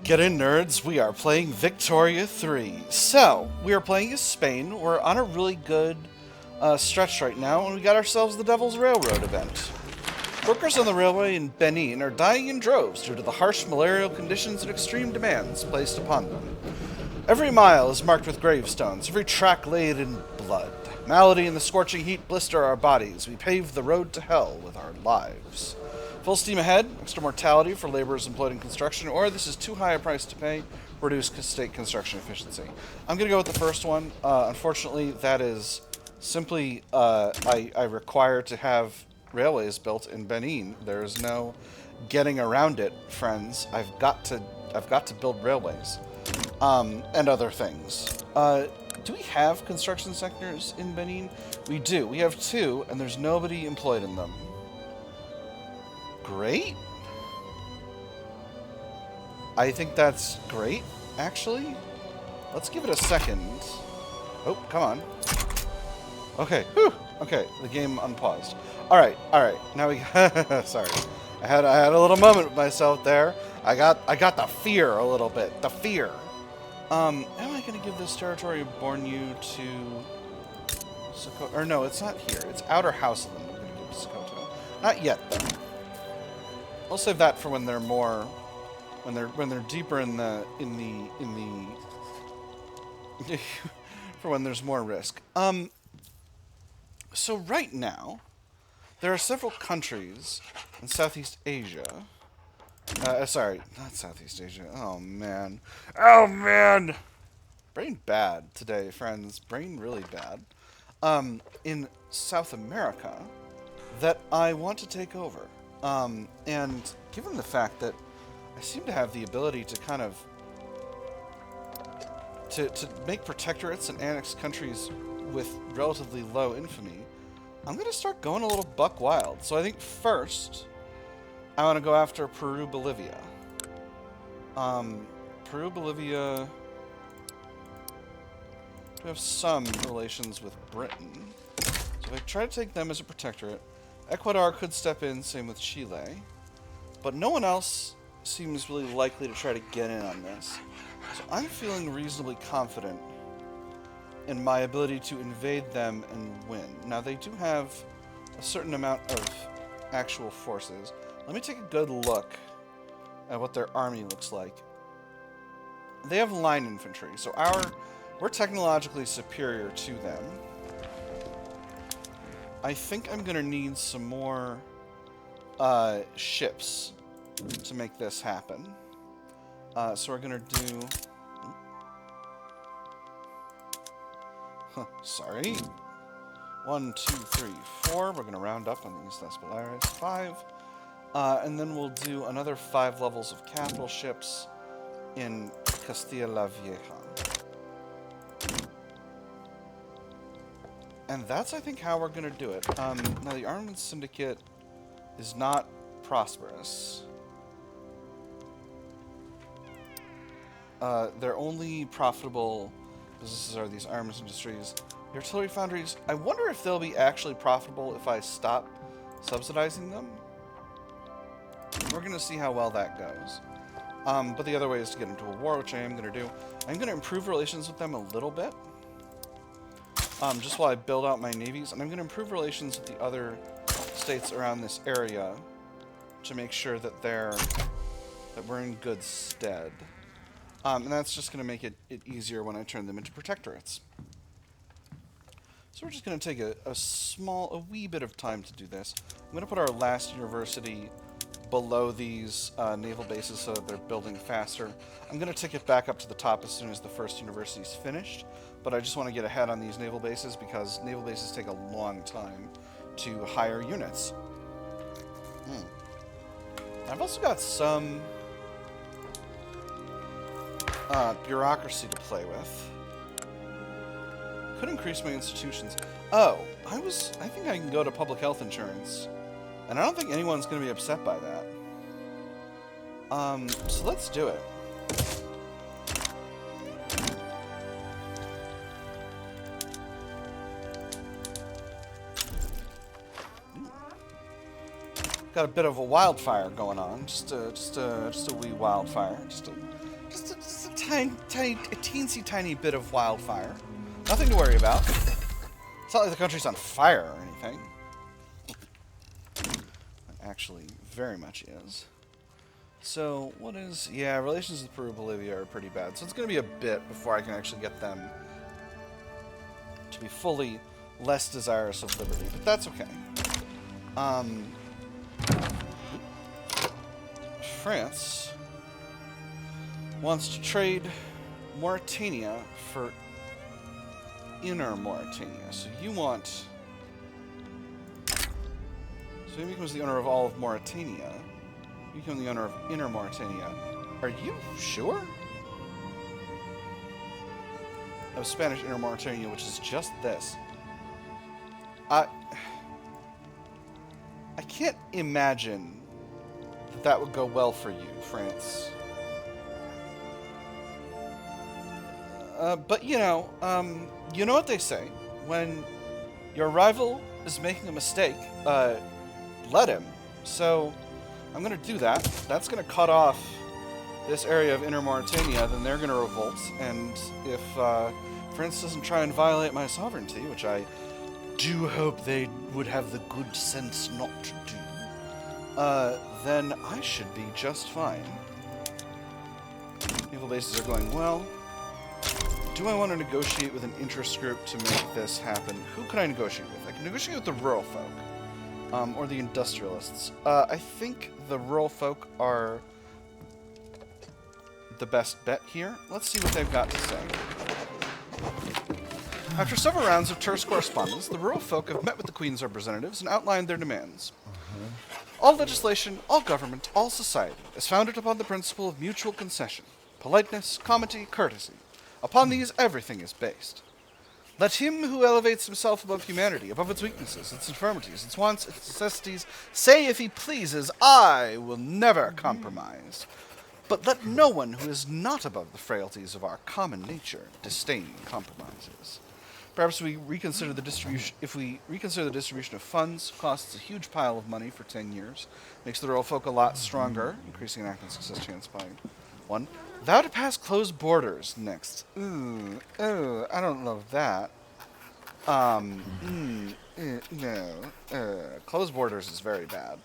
Get in, nerds. We are playing Victoria 3. So, we are playing as Spain. We're on a really good stretch right now, and we got ourselves the Devil's Railroad event. Workers on the railway in Benin are dying in droves due to the harsh malarial conditions and extreme demands placed upon them. Every mile is marked with gravestones, every track laid in blood. Malady and the scorching heat blister our bodies. We pave the road to hell with our lives. Full steam ahead, extra mortality for laborers employed in construction, or this is too high a price to pay, reduce state construction efficiency. I'm going to go with the first one. Unfortunately, that is simply, I require to have railways built in Benin. There is no getting around it, friends. I've got to build railways, and other things. Do we have construction sectors in Benin? We do. We have two, and there's nobody employed in them. Great. I think that's great, actually. Let's give it a second. Oh, come on. Okay, whew. Okay, the game unpaused. Alright, now we sorry. I had a little moment with myself there. I got the fear a little bit. The fear. Am I gonna give this territory of Bornu to Sokoto? Or no, it's not here. It's Outer Houseland I'm gonna give to Sokoto. Not yet, though. I'll save that for when they're more, when they're deeper in the for when there's more risk. So right now, there are several countries in Southeast Asia. Sorry, not Southeast Asia. Oh man, brain bad today, friends. Brain really bad. In South America, that I want to take over. And given the fact that I seem to have the ability to kind of to make protectorates and annex countries with relatively low infamy, I'm going to start going a little buck wild. So I think first I want to go after Peru-Bolivia. Peru-Bolivia do have some relations with Britain. So if I try to take them as a protectorate, Ecuador could step in, same with Chile, but no one else seems really likely to try to get in on this. So I'm feeling reasonably confident in my ability to invade them and win. Now, they do have a certain amount of actual forces. Let me take a good look at what their army looks like. They have line infantry, so we're technologically superior to them. I think I'm going to need some more ships to make this happen. So we're going to do... sorry. 1, 2, 3, 4. We're going to round up on these Thespolaris. 5. And then we'll do another 5 levels of capital ships in Castilla la Vieja. And that's, I think, how we're going to do it. Now, the Armament Syndicate is not prosperous. Their only profitable businesses are these arms industries. The artillery foundries, I wonder if they'll be actually profitable if I stop subsidizing them. We're going to see how well that goes. But the other way is to get into a war, which I am going to do. I'm going to improve relations with them a little bit. Just while I build out my navies, and I'm going to improve relations with the other states around this area to make sure that we're in good stead. And that's just going to make it easier when I turn them into protectorates. So we're just going to take a wee bit of time to do this. I'm going to put our last university below these naval bases so that they're building faster. I'm going to take it back up to the top as soon as the first university is finished. But I just want to get ahead on these naval bases because naval bases take a long time to hire units. I've also got some bureaucracy to play with. Could increase my institutions. Oh, I think I can go to public health insurance. And I don't think anyone's going to be upset by that. So let's do it. Got a bit of a wildfire going on, just a wee wildfire, just a Just a teensy tiny bit of wildfire. Nothing to worry about. It's not like the country's on fire or anything. It actually very much is. So, what is... Yeah, relations with Peru-Bolivia are pretty bad. So it's going to be a bit before I can actually get them to be fully less desirous of liberty. But that's okay. France wants to trade Mauritania for inner Mauritania. So you want... So he becomes the owner of all of Mauritania. You become the owner of inner Mauritania. Are you sure? Of Spanish inner Mauritania, which is just this. I can't imagine that that would go well for you, France. But you know what they say. When your rival is making a mistake, let him. So I'm going to do that. That's going to cut off this area of Inner Mauritania. Then they're going to revolt. And if France doesn't try and violate my sovereignty, which I do hope they would have the good sense not to do, then I should be just fine. Naval bases are going well. Do I want to negotiate with an interest group to make this happen? Who can I negotiate with? I can negotiate with the rural folk. Or the industrialists. I think the rural folk are the best bet here. Let's see what they've got to say. After several rounds of terse correspondence, the rural folk have met with the Queen's representatives and outlined their demands. All legislation, all government, all society is founded upon the principle of mutual concession, politeness, comity, courtesy. Upon these, everything is based. Let him who elevates himself above humanity, above its weaknesses, its infirmities, its wants, its necessities, say if he pleases, I will never compromise. But let no one who is not above the frailties of our common nature disdain compromises. Perhaps we reconsider the distribution. If we reconsider the distribution of funds, costs a huge pile of money for 10 years, makes the rural folk a lot stronger, increasing enactment success chance by 1. Thou to pass closed borders next. Ooh, I don't love that. No. Closed borders is very bad.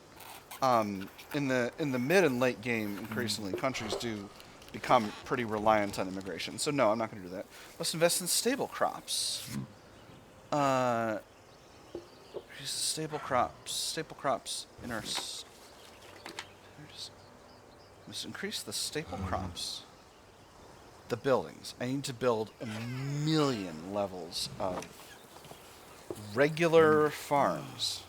In the mid and late game, increasingly, countries do become pretty reliant on immigration. So no, I'm not going to do that. Let's invest in stable crops. Staple crops in our... Let's increase the staple crops. The buildings. I need to build 1 million levels of regular farms.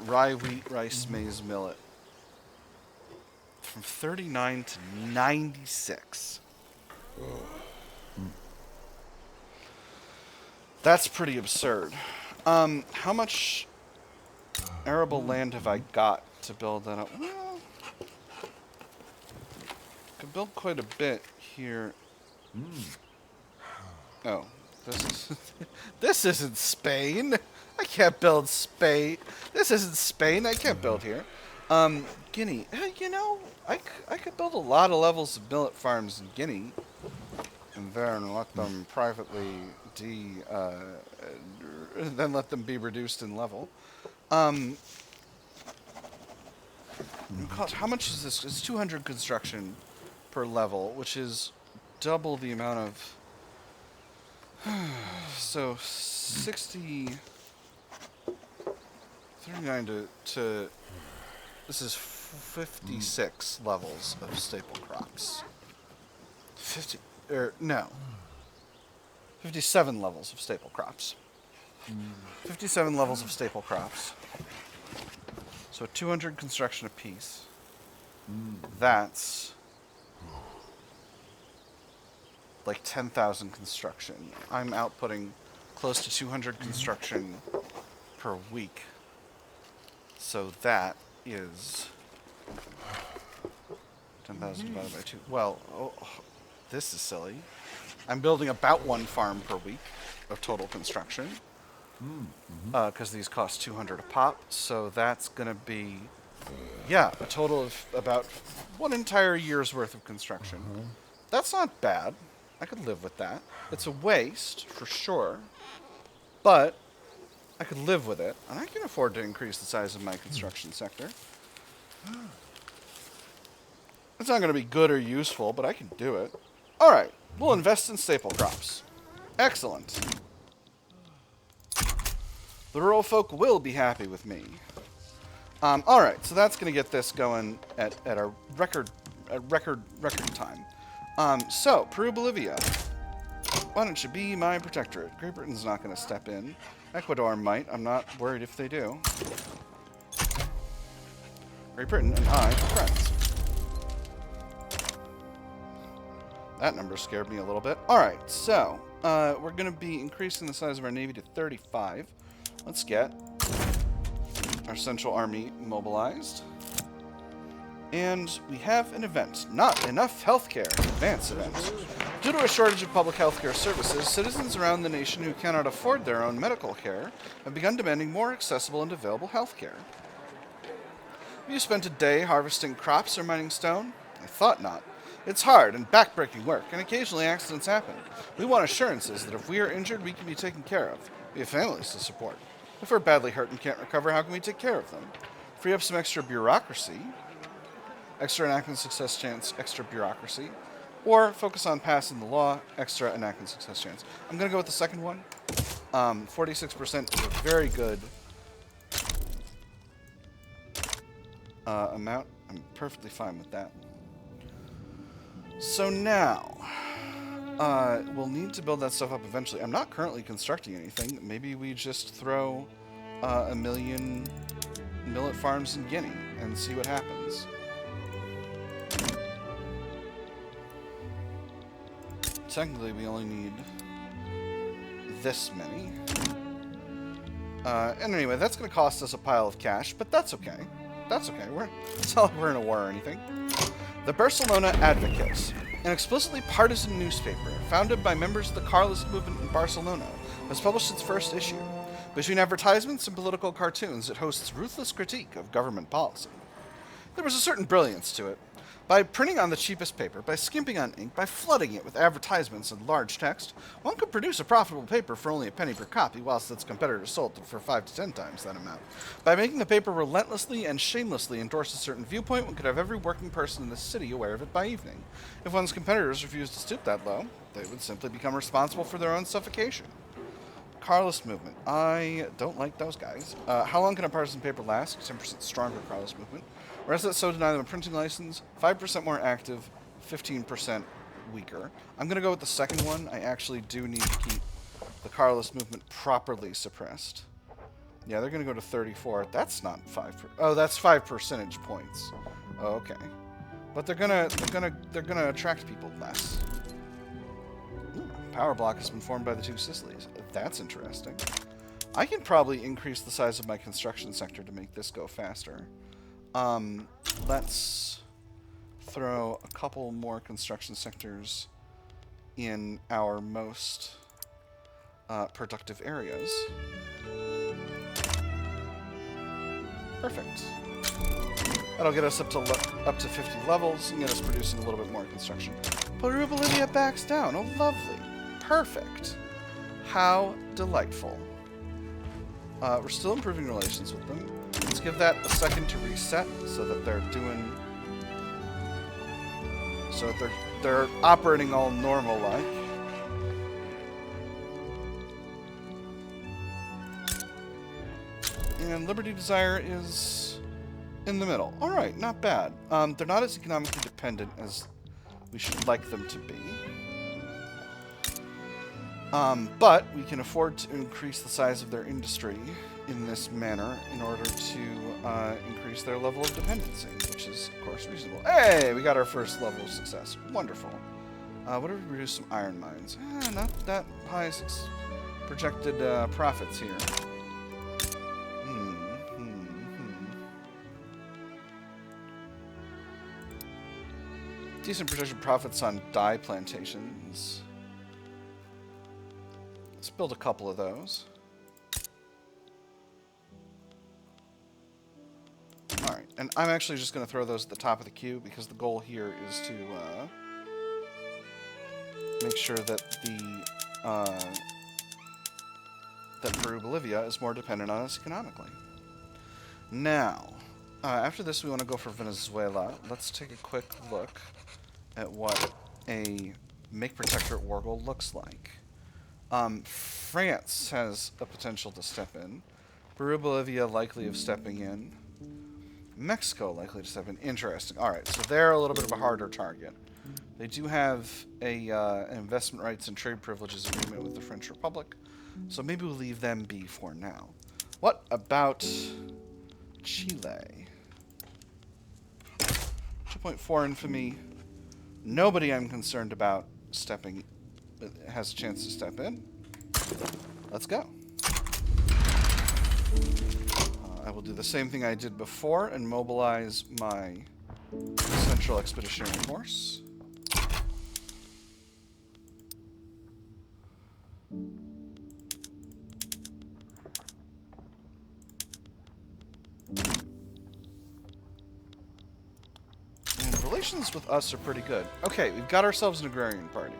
Rye, wheat, rice, maize, millet. From 39 to 96. That's pretty absurd. How much arable land have I got to build that up? Well, I could build quite a bit here. Oh, this isn't Spain. I can't build Spain. This isn't Spain. I can't build here. Guinea. You know, I could build a lot of levels of millet farms in Guinea, and then let them privately then let them be reduced in level. How much is this? It's 200 construction per level, which is double the amount of. So 60. 39 to this is 56 levels of staple crops. 57 levels of staple crops. 57 levels of staple crops. So 200 construction apiece. That's like 10,000 construction. I'm outputting close to 200 construction per week. So that is 10,000 divided by 2. Well, this is silly. I'm building about 1 farm per week of total construction. Because these cost 200 a pop. So that's going to be Yeah, a total of about 1 entire year's worth of construction. That's not bad. I could live with that. It's a waste, for sure, but I could live with it, and I can afford to increase the size of my construction sector. It's not going to be good or useful, but I can do it. All right, we'll invest in staple crops. Excellent. The rural folk will be happy with me. All right, so that's going to get this going at a record time. So Peru-Bolivia, why don't you be my protectorate? Great Britain's not going to step in. Ecuador might. I'm not worried if they do. Great Britain and I are friends. That number scared me a little bit. All right, so we're going to be increasing the size of our navy to 35. Let's get our Central Army mobilized. And we have an event. Not enough healthcare. Advance event. Due to a shortage of public healthcare services, citizens around the nation who cannot afford their own medical care have begun demanding more accessible and available healthcare. Have you spent a day harvesting crops or mining stone? I thought not. It's hard and backbreaking work, and occasionally accidents happen. We want assurances that if we are injured, we can be taken care of. We have families to support. If we're badly hurt and can't recover, how can we take care of them? Free up some extra bureaucracy. Extra enactment success chance, extra bureaucracy. Or focus on passing the law, extra enactment success chance. I'm going to go with the second one. 46% is a very good amount. I'm perfectly fine with that. So now, we'll need to build that stuff up eventually. I'm not currently constructing anything. Maybe we just throw a million millet farms in Guinea and see what happens. Technically, we only need this many. And anyway, that's going to cost us a pile of cash, but that's okay. That's okay. It's not like we're in a war or anything. The Barcelona Advocate, an explicitly partisan newspaper founded by members of the Carlist movement in Barcelona, has published its first issue. Between advertisements and political cartoons, it hosts ruthless critique of government policy. There was a certain brilliance to it. By printing on the cheapest paper, by skimping on ink, by flooding it with advertisements and large text, one could produce a profitable paper for only a penny per copy, whilst its competitors sold it for 5 to 10 times that amount. By making the paper relentlessly and shamelessly endorse a certain viewpoint, one could have every working person in the city aware of it by evening. If one's competitors refused to stoop that low, they would simply become responsible for their own suffocation. Carlist movement. I don't like those guys. How long can a partisan paper last? 10% stronger Carlist movement. Rest that so deny them a printing license. 5% more active, 15% weaker. I'm going to go with the second one. I actually do need to keep the Carlist movement properly suppressed. Yeah, they're going to go to 34. That's not 5. Oh, that's 5 percentage points. Oh, okay. But they're gonna attract people less. Ooh, power block has been formed by the two Sicilies. That's interesting. I can probably increase the size of my construction sector to make this go faster. Let's throw a couple more construction sectors in our most productive areas. Perfect. That'll get us up to 50 levels and get us producing a little bit more construction. Peru-Bolivia backs down. Oh, lovely. Perfect. How delightful. We're still improving relations with them. Let's give that a second to reset so that they're doing... So that they're operating all normal-like. And Liberty Desire is in the middle. Alright, not bad. They're not as economically dependent as we should like them to be. But we can afford to increase the size of their industry in this manner in order to increase their level of dependency, which is, of course, reasonable. Hey, we got our first level of success. Wonderful. What if we produce some iron mines? Not that high projected profits here. Decent projected profits on dye plantations. Let's build a couple of those. Alright, And I'm actually just going to throw those at the top of the queue because the goal here is to make sure that that Peru-Bolivia is more dependent on us economically. Now, after this, we want to go for Venezuela. Let's take a quick look at what a make protectorate war goal looks like. France has a potential to step in. Peru-Bolivia likely of stepping in. Mexico likely to step in. Interesting. All right, so they're a little bit of a harder target. They do have an investment rights and trade privileges agreement with the French Republic, so maybe we'll leave them be for now. What about Chile? 2.4 infamy. Nobody I'm concerned about stepping has a chance to step in. Let's go. I will do the same thing I did before and mobilize my Central Expeditionary Force. And relations with us are pretty good. Okay, we've got ourselves an agrarian party.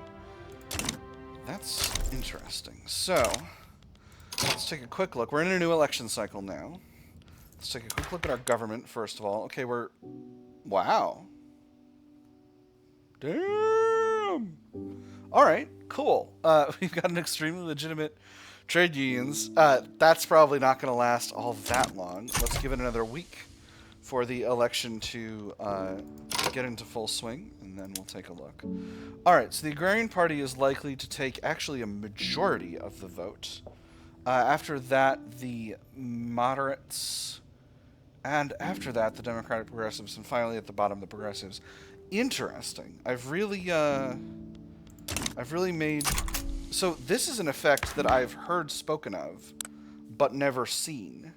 That's interesting. So, let's take a quick look. We're in a new election cycle now. Let's take a quick look at our government, first of all. Okay, we're... Wow. Damn! Alright, cool. We've got an extremely legitimate trade unions. That's probably not going to last all that long. Let's give it another week for the election to get into full swing, and then we'll take a look. Alright, so the Agrarian Party is likely to take actually a majority of the vote. After that, the moderates, and after that, the Democratic Progressives, and finally at the bottom, the Progressives. Interesting. I've really made... So this is an effect that I've heard spoken of, but never seen,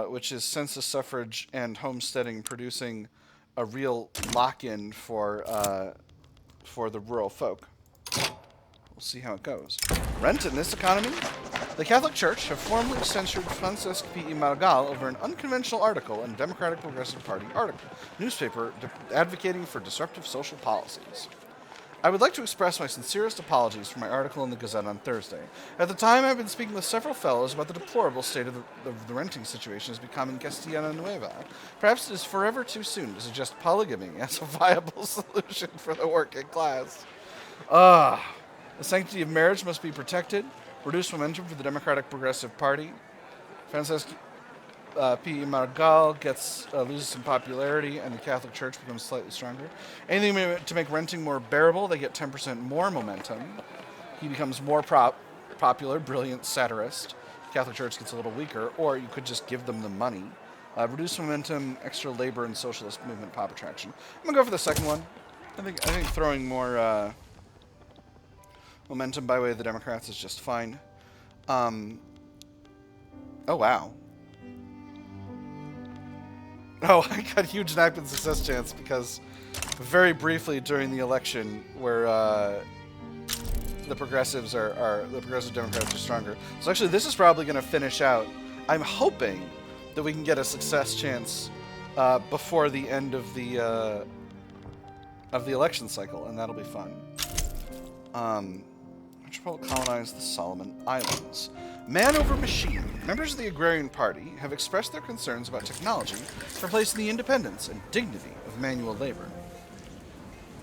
which is census suffrage and homesteading producing a real lock-in for the rural folk. We'll see how it goes. Rent in this economy? The Catholic Church have formally censured Francesc P. Maragall over an unconventional article in Democratic Progressive Party newspaper advocating for disruptive social policies. I would like to express my sincerest apologies for my article in the Gazette on Thursday. At the time, I've been speaking with several fellows about the deplorable state of the renting situation has become in Castilla Nueva. Perhaps it is forever too soon to suggest polygamy as a viable solution for the working class. The sanctity of marriage must be protected. Reduce momentum for the Democratic Progressive Party. Francesc P. Maragall loses some popularity, and the Catholic Church becomes slightly stronger. Anything to make renting more bearable, they get 10% more momentum. He becomes more popular, brilliant satirist. The Catholic Church gets a little weaker, or you could just give them the money. Reduce momentum, extra labor, and socialist movement pop attraction. I'm gonna go for the second one. I think throwing more momentum by way of the Democrats is just fine. Oh wow. Oh, I got huge enactment success chance because very briefly during the election where the progressive Democrats are stronger. So actually this is probably going to finish out. I'm hoping that we can get a success chance before the end of the election cycle, and that'll be fun. Metropole colonized the Solomon Islands. Man over machine. Members of the Agrarian Party have expressed their concerns about technology replacing the independence and dignity of manual labor.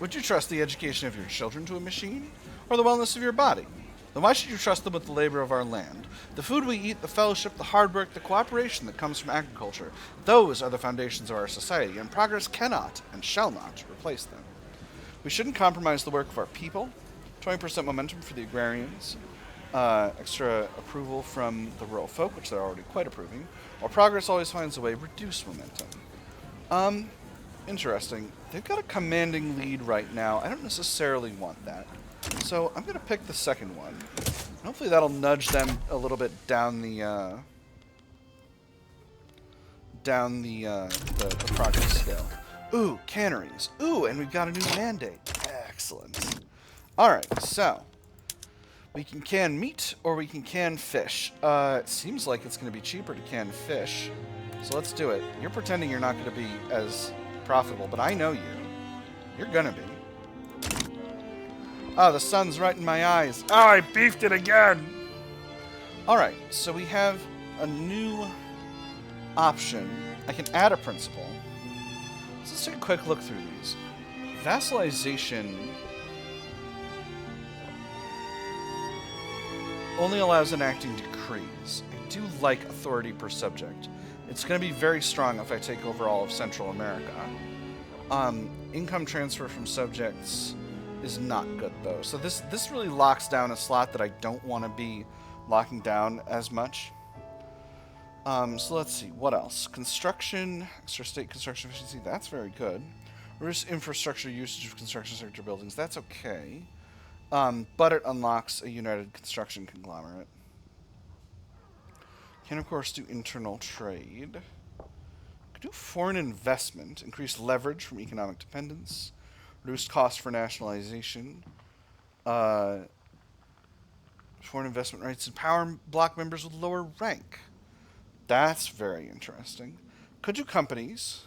Would you trust the education of your children to a machine, or the wellness of your body? Then why should you trust them with the labor of our land? The food we eat, the fellowship, the hard work, the cooperation that comes from agriculture, those are the foundations of our society, and progress cannot and shall not replace them. We shouldn't compromise the work of our people. 20% momentum for the agrarians. Extra approval from the rural folk, which they're already quite approving. While progress always finds a way, reduce momentum. Interesting. They've got a commanding lead right now. I don't necessarily want that. So I'm going to pick the second one. Hopefully that'll nudge them a little bit down the progress scale. Ooh, canneries. Ooh, and we've got a new mandate. Excellent. Alright, so we can can meat or we can fish. It seems like it's going to be cheaper to can fish. So let's do it. You're pretending you're not going to be as profitable, but I know you. You're going to be. Oh, the sun's right in my eyes. Oh, I beefed it again! Alright, so we have a new option. I can add a principle. Let's take a quick look through these. Vassalization only allows enacting decrees. I do like authority per subject. It's going to be very strong if I take over all of Central America. Income transfer from subjects is not good, though. So this really locks down a slot that I don't want to be locking down as much. So let's see. What else? Construction, extra state construction efficiency. That's very good. Reduce infrastructure usage of construction sector buildings. That's okay. But it unlocks a united construction conglomerate. Can, of course, do internal trade. Could do foreign investment. Increase leverage from economic dependence. Reduce cost for nationalization. Foreign investment rights. Empower bloc members with lower rank. That's very interesting. Could do companies.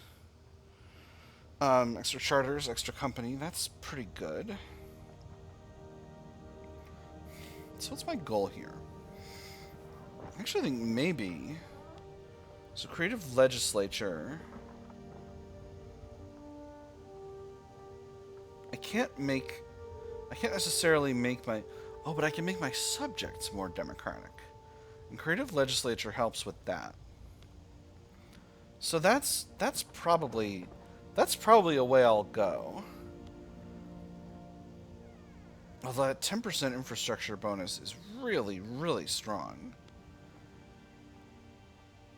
Extra charters, extra company. That's pretty good. So what's my goal here? I actually think maybe... So creative legislature... I can't necessarily make my... Oh, but I can make my subjects more democratic. And creative legislature helps with that. So that's probably a way I'll go. Although that 10% infrastructure bonus is really, really strong.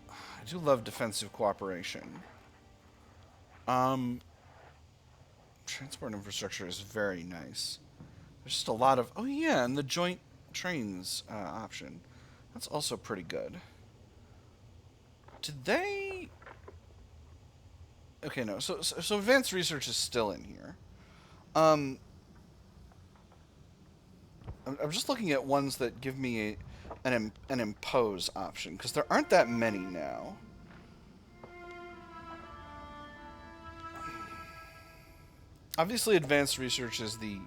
I do love defensive cooperation. Transport infrastructure is very nice. There's just a lot of... Oh yeah, and the joint trains option. That's also pretty good. Did they... Okay, no. So advanced research is still in here. I'm just looking at ones that give me an impose option, because there aren't that many now. Obviously, advanced research is the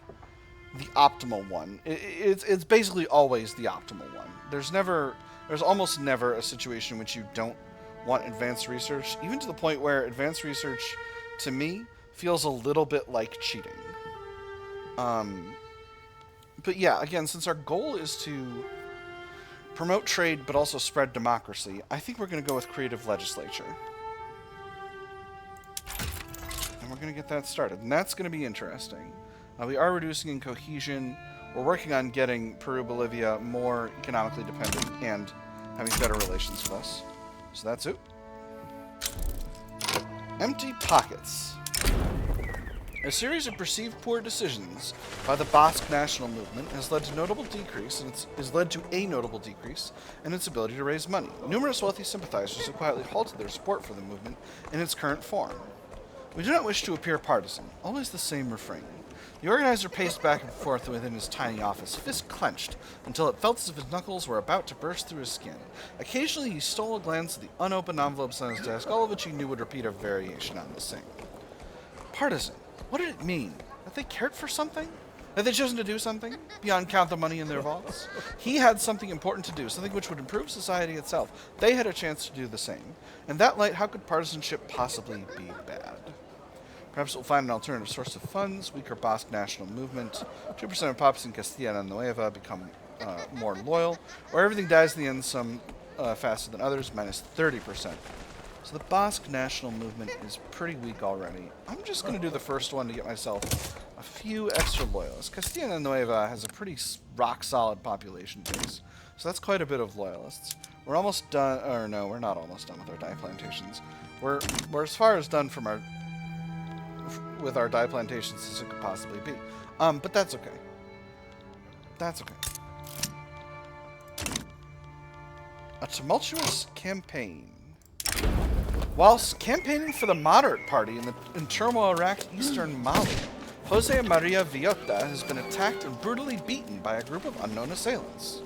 optimal one. It's basically always the optimal one. There's almost never a situation in which you don't want advanced research, even to the point where advanced research, to me, feels a little bit like cheating. But yeah, again, since our goal is to promote trade but also spread democracy, I think we're going to go with creative legislature. And we're going to get that started. And that's going to be interesting. We are reducing in cohesion. We're working on getting Peru-Bolivia more economically dependent and having better relations with us. So that's it. Empty pockets. A series of perceived poor decisions by the Basque national movement has led to a notable decrease in its ability to raise money. Numerous wealthy sympathizers have quietly halted their support for the movement in its current form. We do not wish to appear partisan. Always the same refrain. The organizer paced back and forth within his tiny office, fist clenched, until it felt as if his knuckles were about to burst through his skin. Occasionally he stole a glance at the unopened envelopes on his desk, all of which he knew would repeat a variation on the same. Partisan. What did it mean? That they cared for something? That they'd chosen to do something? Beyond count the money in their vaults? He had something important to do, something which would improve society itself. They had a chance to do the same. In that light, how could partisanship possibly be bad? Perhaps we'll find an alternative source of funds, weaker Basque national movement, 2% of pops in Castilla and Nueva become more loyal, or everything dies in the end some faster than others, minus 30%. So the Basque national movement is pretty weak already. I'm just going to do the first one to get myself a few extra loyalists. Castilla and Nueva has a pretty rock-solid population base, so that's quite a bit of loyalists. We're almost done, or no, we're not almost done with our dye plantations. We're as far as done from with our dye plantations as it could possibly be. But that's okay. That's okay. A tumultuous campaign. Whilst campaigning for the moderate party in turmoil-racked eastern Mali, Jose Maria Villota has been attacked and brutally beaten by a group of unknown assailants.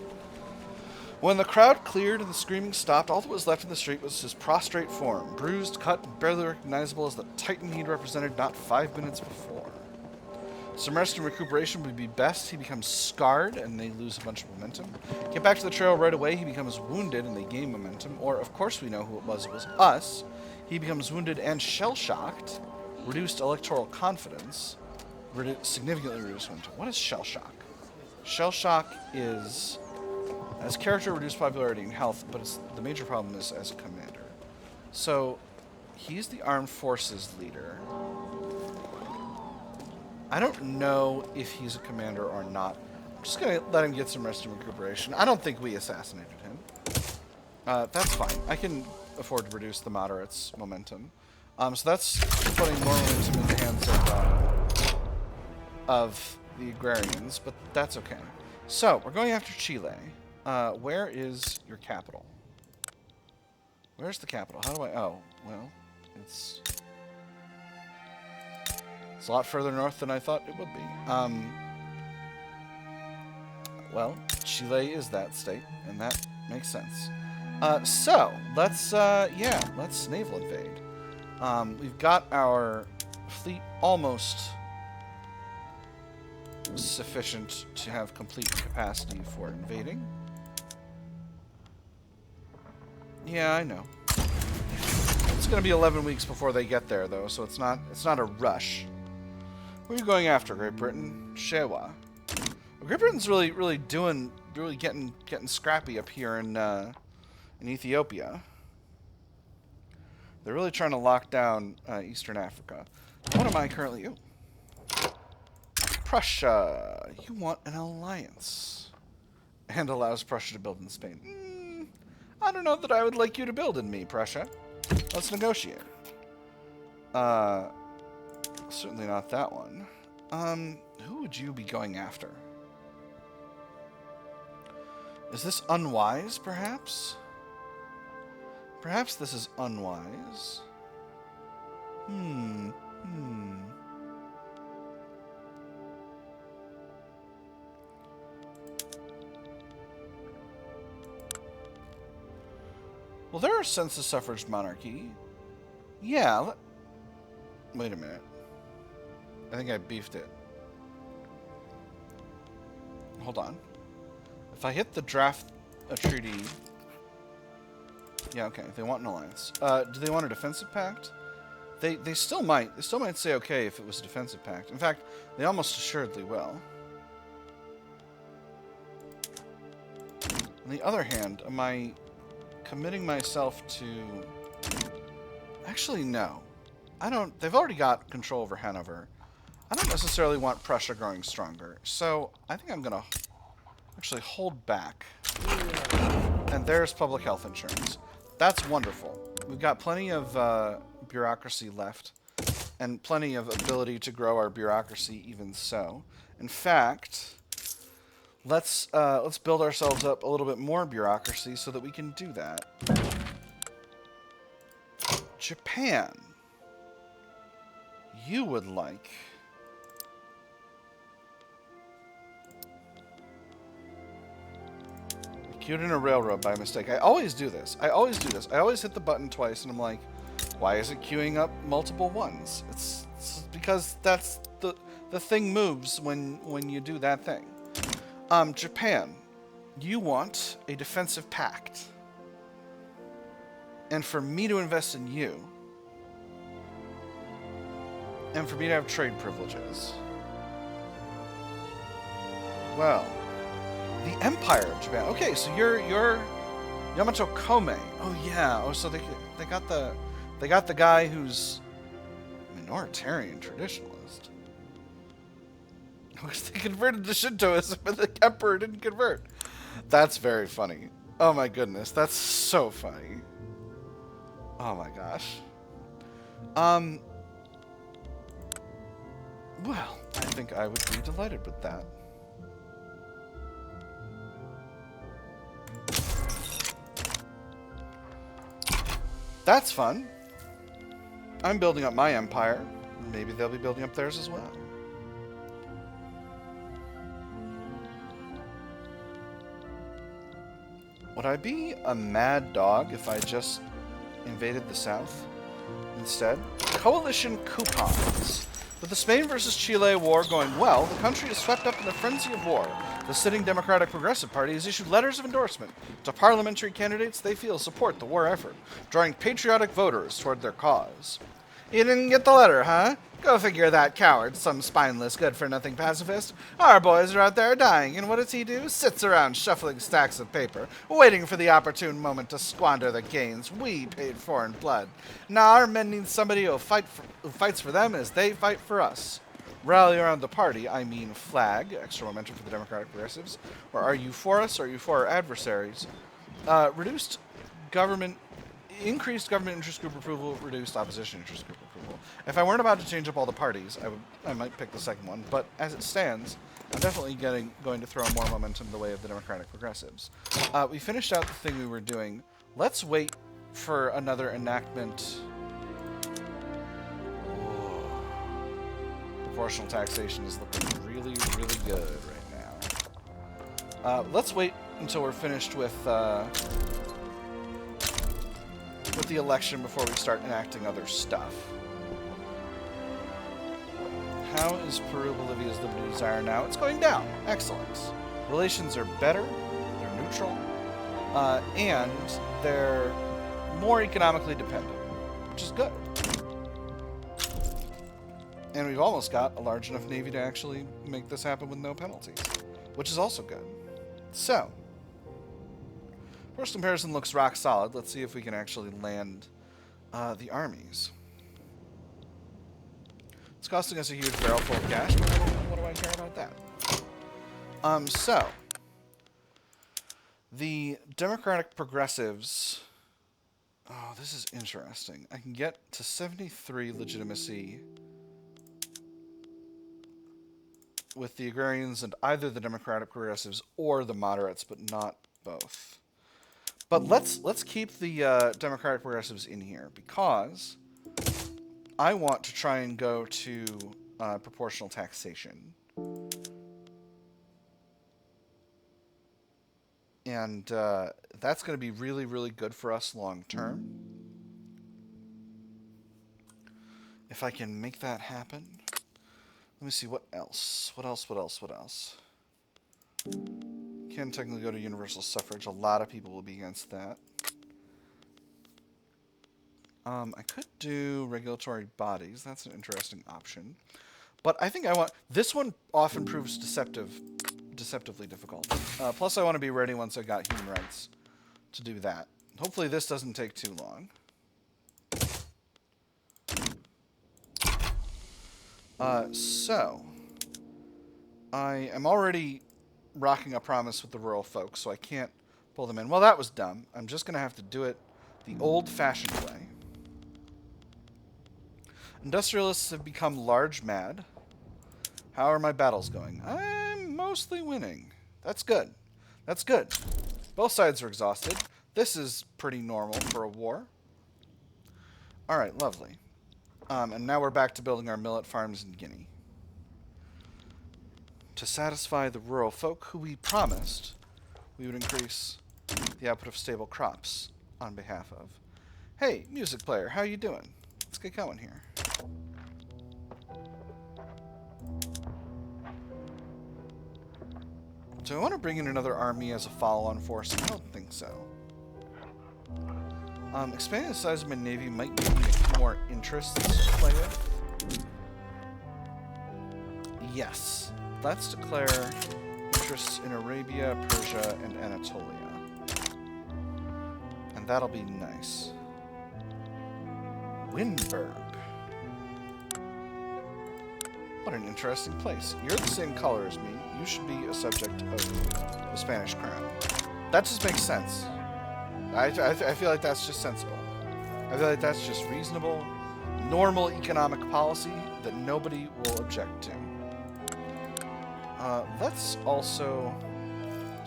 When the crowd cleared and the screaming stopped, all that was left in the street was his prostrate form, bruised, cut, and barely recognizable as the titan he'd represented not 5 minutes before. Some rest and recuperation would be best. He becomes scarred, and they lose a bunch of momentum. Get back to the trail right away. He becomes wounded, and they gain momentum. Or, of course, we know who it was us. He becomes wounded and shell-shocked. Reduced electoral confidence. Significantly reduced momentum. What is shell-shock? Shell-shock is, as character, reduced popularity and health, but the major problem is as a commander. So, he's the armed forces leader. I don't know if he's a commander or not. I'm just going to let him get some rest and recuperation. I don't think we assassinated him. That's fine. I can afford to reduce the moderates' momentum. So that's putting more momentum in the hands of the agrarians, but that's okay. So, we're going after Chile. Where is your capital? Where's the capital? How do I... Oh, well, it's a lot further north than I thought it would be. Well, Chile is that state, and that makes sense. So, let's naval invade. We've got our fleet almost sufficient to have complete capacity for invading. Yeah, I know. It's going to be 11 weeks before they get there, though, so it's not a rush. Who are you going after, Great Britain? Shewa. Well, Great Britain's really getting scrappy up here in Ethiopia. They're really trying to lock down Eastern Africa. What am I currently? Ooh. Prussia. You want an alliance, and allows Prussia to build in Spain. I don't know that I would like you to build in me, Prussia. Let's negotiate. Certainly not that one. Who would you be going after? Is this unwise, perhaps? Perhaps this is unwise. Well, there are census suffrage monarchy. Yeah. Wait a minute. I think I beefed it. Hold on. If I hit the draft a treaty... Yeah, okay. They want an alliance. Do they want a defensive pact? They still might. They still might say okay if it was a defensive pact. In fact, they almost assuredly will. On the other hand, am I committing myself to... Actually, no. I don't... They've already got control over Hanover. I don't necessarily want Prussia growing stronger, so I think I'm going to actually hold back. And there's public health insurance. That's wonderful. We've got plenty of bureaucracy left, and plenty of ability to grow our bureaucracy even so. In fact, let's build ourselves up a little bit more bureaucracy so that we can do that. Japan. You would like... queued in a railroad by mistake. I always do this. I always hit the button twice, and I'm like, why is it queuing up multiple ones? It's because that's the thing moves when you do that thing. Japan, you want a defensive pact, and for me to invest in you, and for me to have trade privileges. Well. The Empire of Japan. Okay, so you're Yamato Kome. Oh yeah. Oh, so they got the guy who's minoritarian traditionalist. They converted to Shintoism, and the emperor didn't convert. That's very funny. Oh my goodness, that's so funny. Oh my gosh. Well, I think I would be delighted with that. That's fun. I'm building up my empire. Maybe they'll be building up theirs as well. Would I be a mad dog if I just invaded the South instead? Coalition coupons. With the Spain versus Chile war going well, the country is swept up in the frenzy of war. The sitting Democratic Progressive Party has issued letters of endorsement to parliamentary candidates they feel support the war effort, drawing patriotic voters toward their cause. You didn't get the letter, huh? Go figure that coward, some spineless, good-for-nothing pacifist. Our boys are out there dying, and what does he do? Sits around shuffling stacks of paper, waiting for the opportune moment to squander the gains we paid for in blood. Now our men need somebody who fights for them as they fight for us. Rally around the party, I mean flag, extra momentum for the Democratic Progressives. Or are you for us, or are you for our adversaries? Increased government interest group approval, reduced opposition interest group approval. If I weren't about to change up all the parties, I might pick the second one. But as it stands, I'm definitely going to throw more momentum the way of the Democratic Progressives. We finished out the thing we were doing. Let's wait for another enactment. Proportional taxation is looking really, really good right now. Let's wait until we're finished with the election before we start enacting other stuff. How is Peru-Bolivia's liberty desire now? It's going down. Excellent. Relations are better, they're neutral, and they're more economically dependent, which is good. And we've almost got a large enough navy to actually make this happen with no penalties, which is also good. So, first comparison looks rock solid. Let's see if we can actually land the armies. It's costing us a huge barrel full of cash, but what do I care about that? So, the Democratic Progressives... Oh, this is interesting. I can get to 73 legitimacy with the agrarians and either the Democratic Progressives or the moderates, but not both. But let's keep the Democratic Progressives in here because I want to try and go to proportional taxation. And that's going to be really, really good for us long term. If I can make that happen. Let me see, what else? What else? Can technically go to universal suffrage. A lot of people will be against that. I could do regulatory bodies. That's an interesting option. But I think I want... This one often proves deceptively difficult. Plus, I want to be ready once I got human rights to do that. Hopefully, this doesn't take too long. So, I am already rocking a promise with the rural folks, so I can't pull them in. Well, that was dumb. I'm just going to have to do it the old-fashioned way. Industrialists have become large mad. How are my battles going? I'm mostly winning. That's good. That's good. Both sides are exhausted. This is pretty normal for a war. Alright, lovely. And now we're back to building our millet farms in Guinea. To satisfy the rural folk who we promised we would increase the output of stable crops on behalf of. Hey, music player, how you doing? Let's get going here. Do I want to bring in another army as a follow-on force? I don't think so. Expanding the size of my navy might give me a few more interests to play with. Yes. Let's declare interests in Arabia, Persia, and Anatolia. And that'll be nice. Windberg. What an interesting place. You're the same color as me. You should be a subject of the Spanish crown. That just makes sense. I feel like that's just sensible. I feel like that's just reasonable, normal economic policy that nobody will object to. Let's also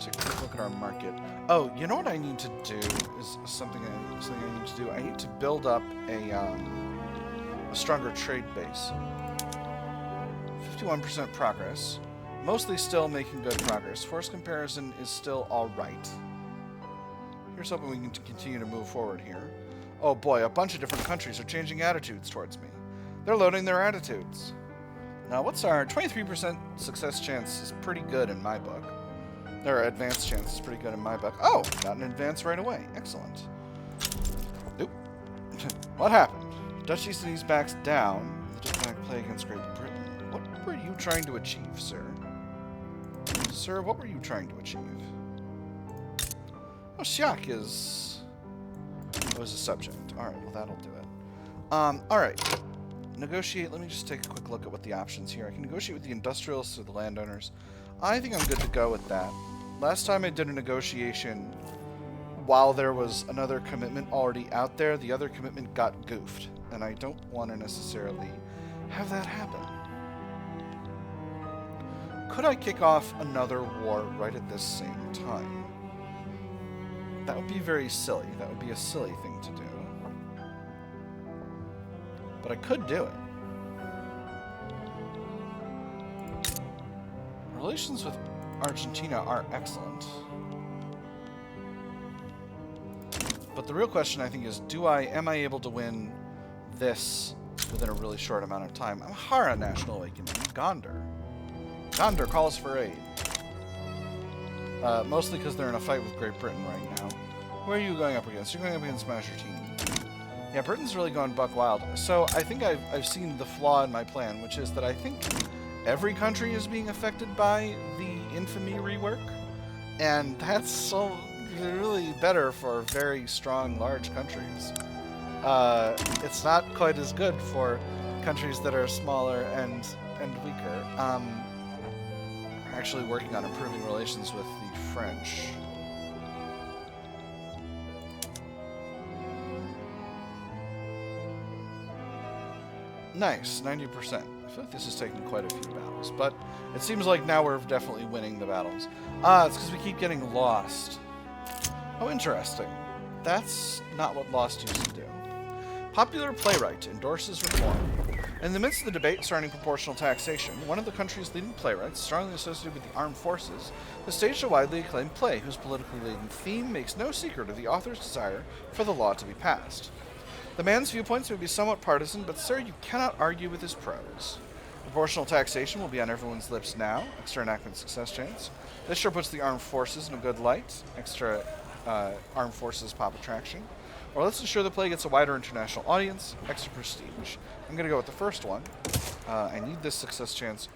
take a quick look at our market. Oh, you know what I need to do is something I need to do. I need to build up a stronger trade base. 51% progress. Mostly still making good progress. Force comparison is still alright. Here's hoping we can continue to move forward here. Oh boy, a bunch of different countries are changing attitudes towards me. They're loading their attitudes. Now, what's our 23% success chance is pretty good in my book. Their advanced chance is pretty good in my book. Oh, got an advance right away. Excellent. Oop. What happened? Dutch East Indies backs down. The diplomatic play against Great Britain. What were you trying to achieve, sir? Sir, what were you trying to achieve? Oh, Siak is... was a subject. Alright, well that'll do it. Alright. Negotiate. Let me just take a quick look at what the options here. I can negotiate with the industrialists or the landowners. I think I'm good to go with that. Last time I did a negotiation, while there was another commitment already out there, the other commitment got goofed. And I don't want to necessarily have that happen. Could I kick off another war right at this same time? That would be very silly. That would be a silly thing to do. But I could do it. Relations with Argentina are excellent. But the real question, I think, is am I able to win this within a really short amount of time? Sahara National Awakening. Gondar. Gondar calls for aid. Mostly because they're in a fight with Great Britain right now. Where are you going up against? You're going up against Argentina. Yeah, Britain's really going buck wild. So I think I've seen the flaw in my plan, which is that I think every country is being affected by the infamy rework. And that's so really better for very strong, large countries. It's not quite as good for countries that are smaller and weaker. I'm actually working on improving relations with the French. Nice, 90%. I feel like this is taking quite a few battles, but it seems like now we're definitely winning the battles. It's because we keep getting lost. Oh, interesting. That's not what Lost used to do. Popular playwright endorses reform. In the midst of the debate surrounding proportional taxation, one of the country's leading playwrights, strongly associated with the armed forces, has staged a widely acclaimed play whose politically laden theme makes no secret of the author's desire for the law to be passed. The man's viewpoints may be somewhat partisan, but sir, you cannot argue with his prose. Proportional taxation will be on everyone's lips now. Extra enactment success chance. This sure puts the armed forces in a good light. Extra armed forces pop attraction. Or let's ensure the play gets a wider international audience. Extra prestige. I'm going to go with the first one. I need this success chance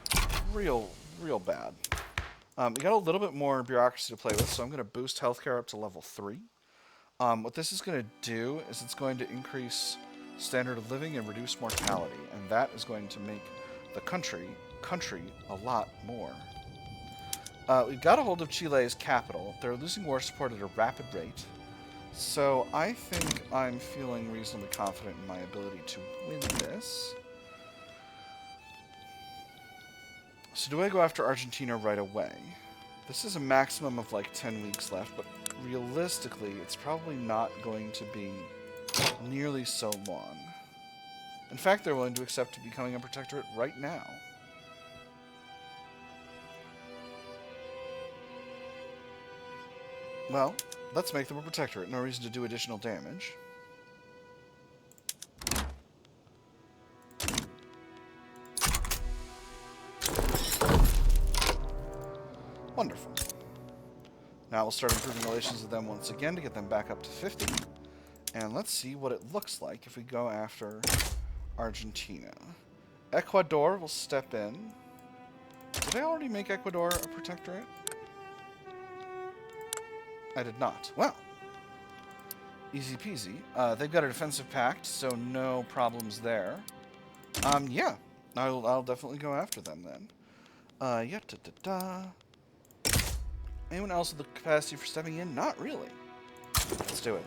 real bad. We got a little bit more bureaucracy to play with, so I'm going to boost healthcare up to level 3. What this is going to do is it's going to increase standard of living and reduce mortality, and that is going to make the country a lot more. We've got a hold of Chile's capital. They're losing war support at a rapid rate, so I think I'm feeling reasonably confident in my ability to win this. So do I go after Argentina right away? This is a maximum of like 10 weeks left, but realistically, it's probably not going to be nearly so long. In fact, they're willing to accept becoming a protectorate right now. Well, let's make them a protectorate. No reason to do additional damage. Wonderful. Now we'll start improving relations with them once again to get them back up to 50. And let's see what it looks like if we go after Argentina. Ecuador will step in. Did I already make Ecuador a protectorate? I did not. Well, easy peasy. They've got a defensive pact, so no problems there. Yeah, I'll definitely go after them then. Yeah, Anyone else with the capacity for stepping in? Not really. Let's do it.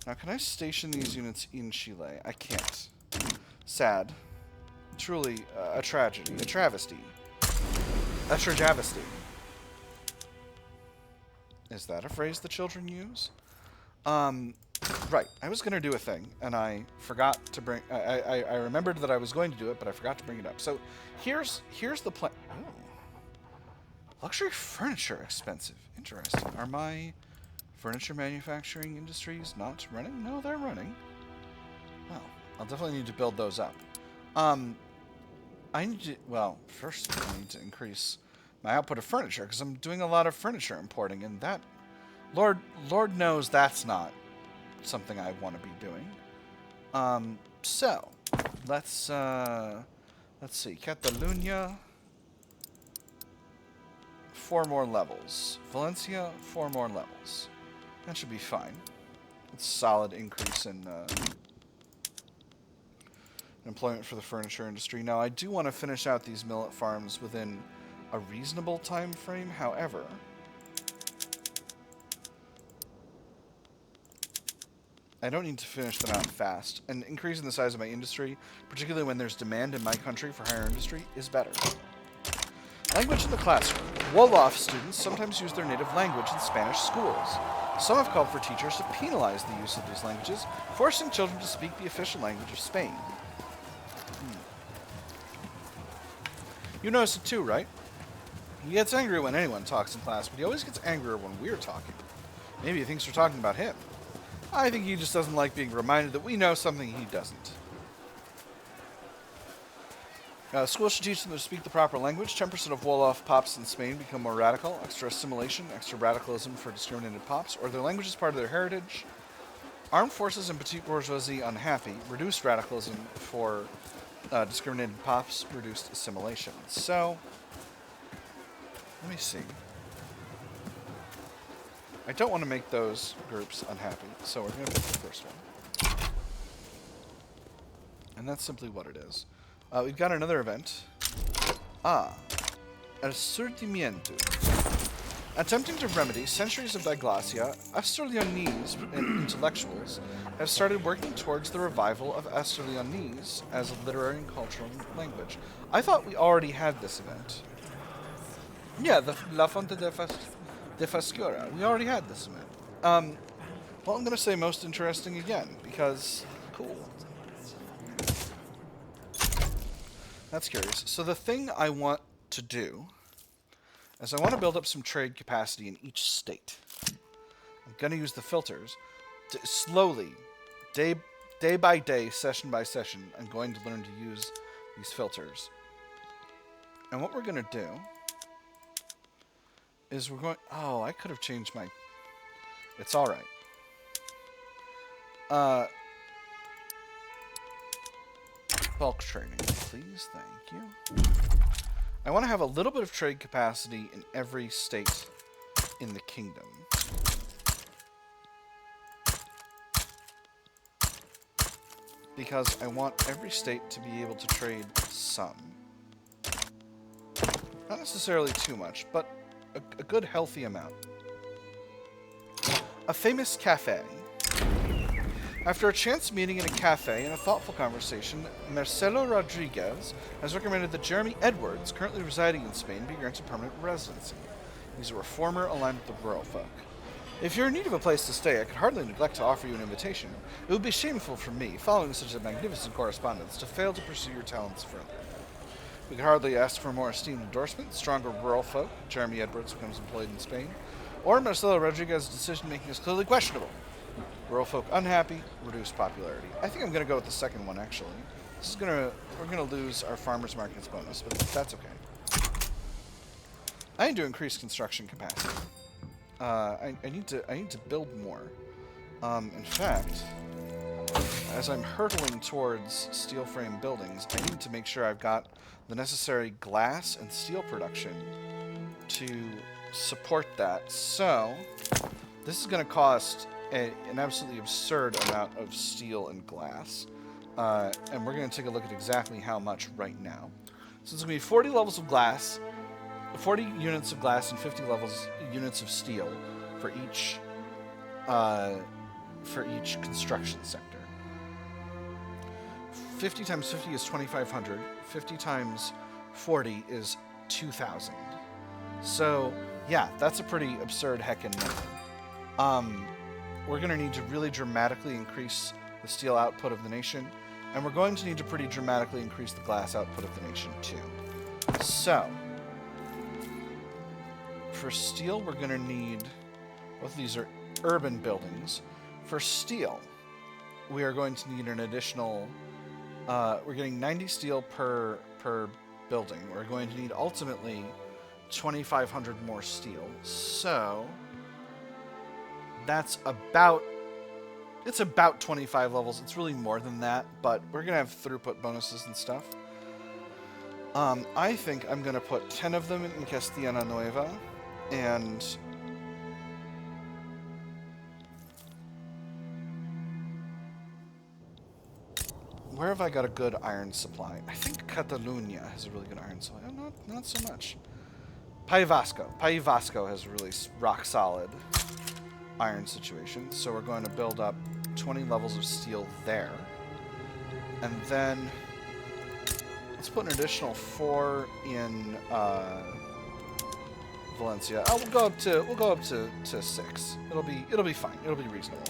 Now, can I station these units in Chile? I can't. Sad. Truly a tragedy. A travesty. A tragavesty. Is that a phrase the children use? Right. I was going to do a thing, and I forgot to bring... I remembered that I was going to do it, but I forgot to bring it up. So, here's the plan... Oh. Luxury furniture expensive. Interesting. Are my furniture manufacturing industries not running? No, they're running. Well, I'll definitely need to build those up. I need to, well, first I need to increase my output of furniture because I'm doing a lot of furniture importing, and that, Lord knows that's not something I want to be doing. So let's see, Catalunya, 4 more levels. Valencia, 4 more levels. That should be fine. It's a solid increase in employment for the furniture industry. Now, I do want to finish out these millet farms within a reasonable time frame. However, I don't need to finish them out fast. And increasing the size of my industry, particularly when there's demand in my country for higher industry, is better. Language in the classroom. Wolof students sometimes use their native language in Spanish schools. Some have called for teachers to penalize the use of these languages, forcing children to speak the official language of Spain. You notice it too, right? He gets angry when anyone talks in class, but he always gets angrier when we're talking. Maybe he thinks we're talking about him. I think he just doesn't like being reminded that we know something he doesn't. Schools should teach them to speak the proper language. 10% of Wolof pops in Spain become more radical. Extra assimilation, extra radicalism for discriminated pops, or their language is part of their heritage. Armed forces and petite bourgeoisie unhappy. Reduced radicalism for discriminated pops, reduced assimilation. So, let me see. I don't want to make those groups unhappy, so we're going to pick the first one. And that's simply what it is. We've got another event. El Surgimiento. Attempting to remedy centuries of diglosia, Asturleonese intellectuals have started working towards the revival of Asturleonese as a literary and cultural language. I thought we already had this event. Yeah, the La Fonte de Fascura. We already had this event. Well, I'm going to say most interesting again, because cool. That's curious. So the thing I want to do is I want to build up some trade capacity in each state. I'm going to use the filters to slowly, day by day, session by session, I'm going to learn to use these filters. And what we're going to do is we're going... Oh, I could have changed my... It's all right. Bulk trading, please. Thank you. I want to have a little bit of trade capacity in every state in the kingdom. Because I want every state to be able to trade some. Not necessarily too much, but a good healthy amount. A famous cafe. After a chance meeting in a cafe and a thoughtful conversation, Marcelo Rodriguez has recommended that Jeremy Edwards, currently residing in Spain, be granted permanent residency. He's a reformer aligned with the rural folk. If you're in need of a place to stay, I could hardly neglect to offer you an invitation. It would be shameful for me, following such a magnificent correspondence, to fail to pursue your talents further. We could hardly ask for a more esteemed endorsement. Stronger rural folk, Jeremy Edwards becomes employed in Spain, or Marcelo Rodriguez's decision-making is clearly questionable. Rural folk unhappy, reduced popularity. I think I'm going to go with the second one, actually. We're going to lose our farmers markets bonus, but that's okay. I need to increase construction capacity. I need to build more. In fact, as I'm hurtling towards steel frame buildings, I need to make sure I've got the necessary glass and steel production to support that. So, this is going to cost an absolutely absurd amount of steel and glass. And we're going to take a look at exactly how much right now. So it's going to be 40 levels of glass, 40 units of glass, and 50 units of steel for each construction sector. 50 times 50 is 2,500. 50 times 40 is 2,000. So, yeah, that's a pretty absurd heckin' number. We're going to need to really dramatically increase the steel output of the nation, and we're going to need to pretty dramatically increase the glass output of the nation, too. So, For steel, we're going to need... Both of these are urban buildings. For steel, we are going to need an additional... we're getting 90 steel per building. We're going to need, ultimately, 2,500 more steel. So... That's about... It's about 25 levels. It's really more than that, but we're going to have throughput bonuses and stuff. I think I'm going to put 10 of them in Castilla Nueva, and... Where have I got a good iron supply? I think Catalunya has a really good iron supply. Oh, not so much. País Vasco has a really rock-solid iron situation, so we're going to build up 20 levels of steel there. And then... Let's put an additional 4 in Valencia. Oh, we'll go up to 6. It'll be fine. It'll be reasonable.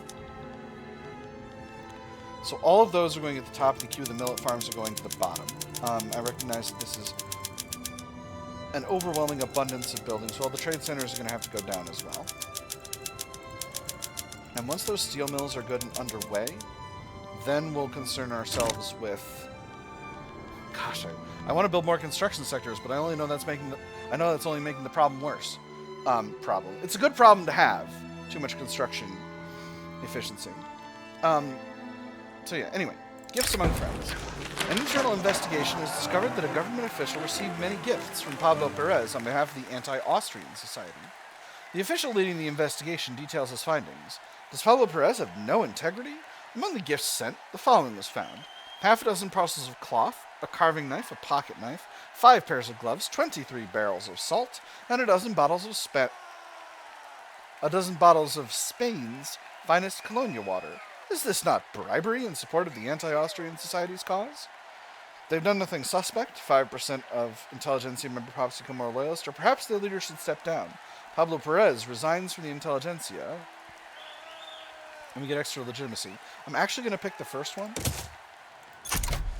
So all of those are going at the top of the queue. The millet farms are going to the bottom. I recognize that this is an overwhelming abundance of buildings. Well, the trade centers are going to have to go down as well. And once those steel mills are good and underway, then we'll concern ourselves with... Gosh, I want to build more construction sectors, but I only know that's making I know that's only making the problem worse. It's a good problem to have. Too much construction efficiency. So yeah, anyway, gifts among friends. An internal investigation has discovered that a government official received many gifts from Pablo Perez on behalf of the Anti-Austrian Society. The official leading the investigation details his findings. Does Pablo Perez have no integrity? Among the gifts sent, the following was found. Half a dozen parcels of cloth, a carving knife, a pocket knife, 5 pairs of gloves, 23 barrels of salt, and a dozen bottles of Spain's finest colonial water. Is this not bribery in support of the Anti-Austrian Society's cause? They've done nothing suspect. 5% of intelligentsia member perhaps become more loyalist, or perhaps their leader should step down. Pablo Perez resigns from the intelligentsia, and we get extra legitimacy. I'm actually going to pick the first one.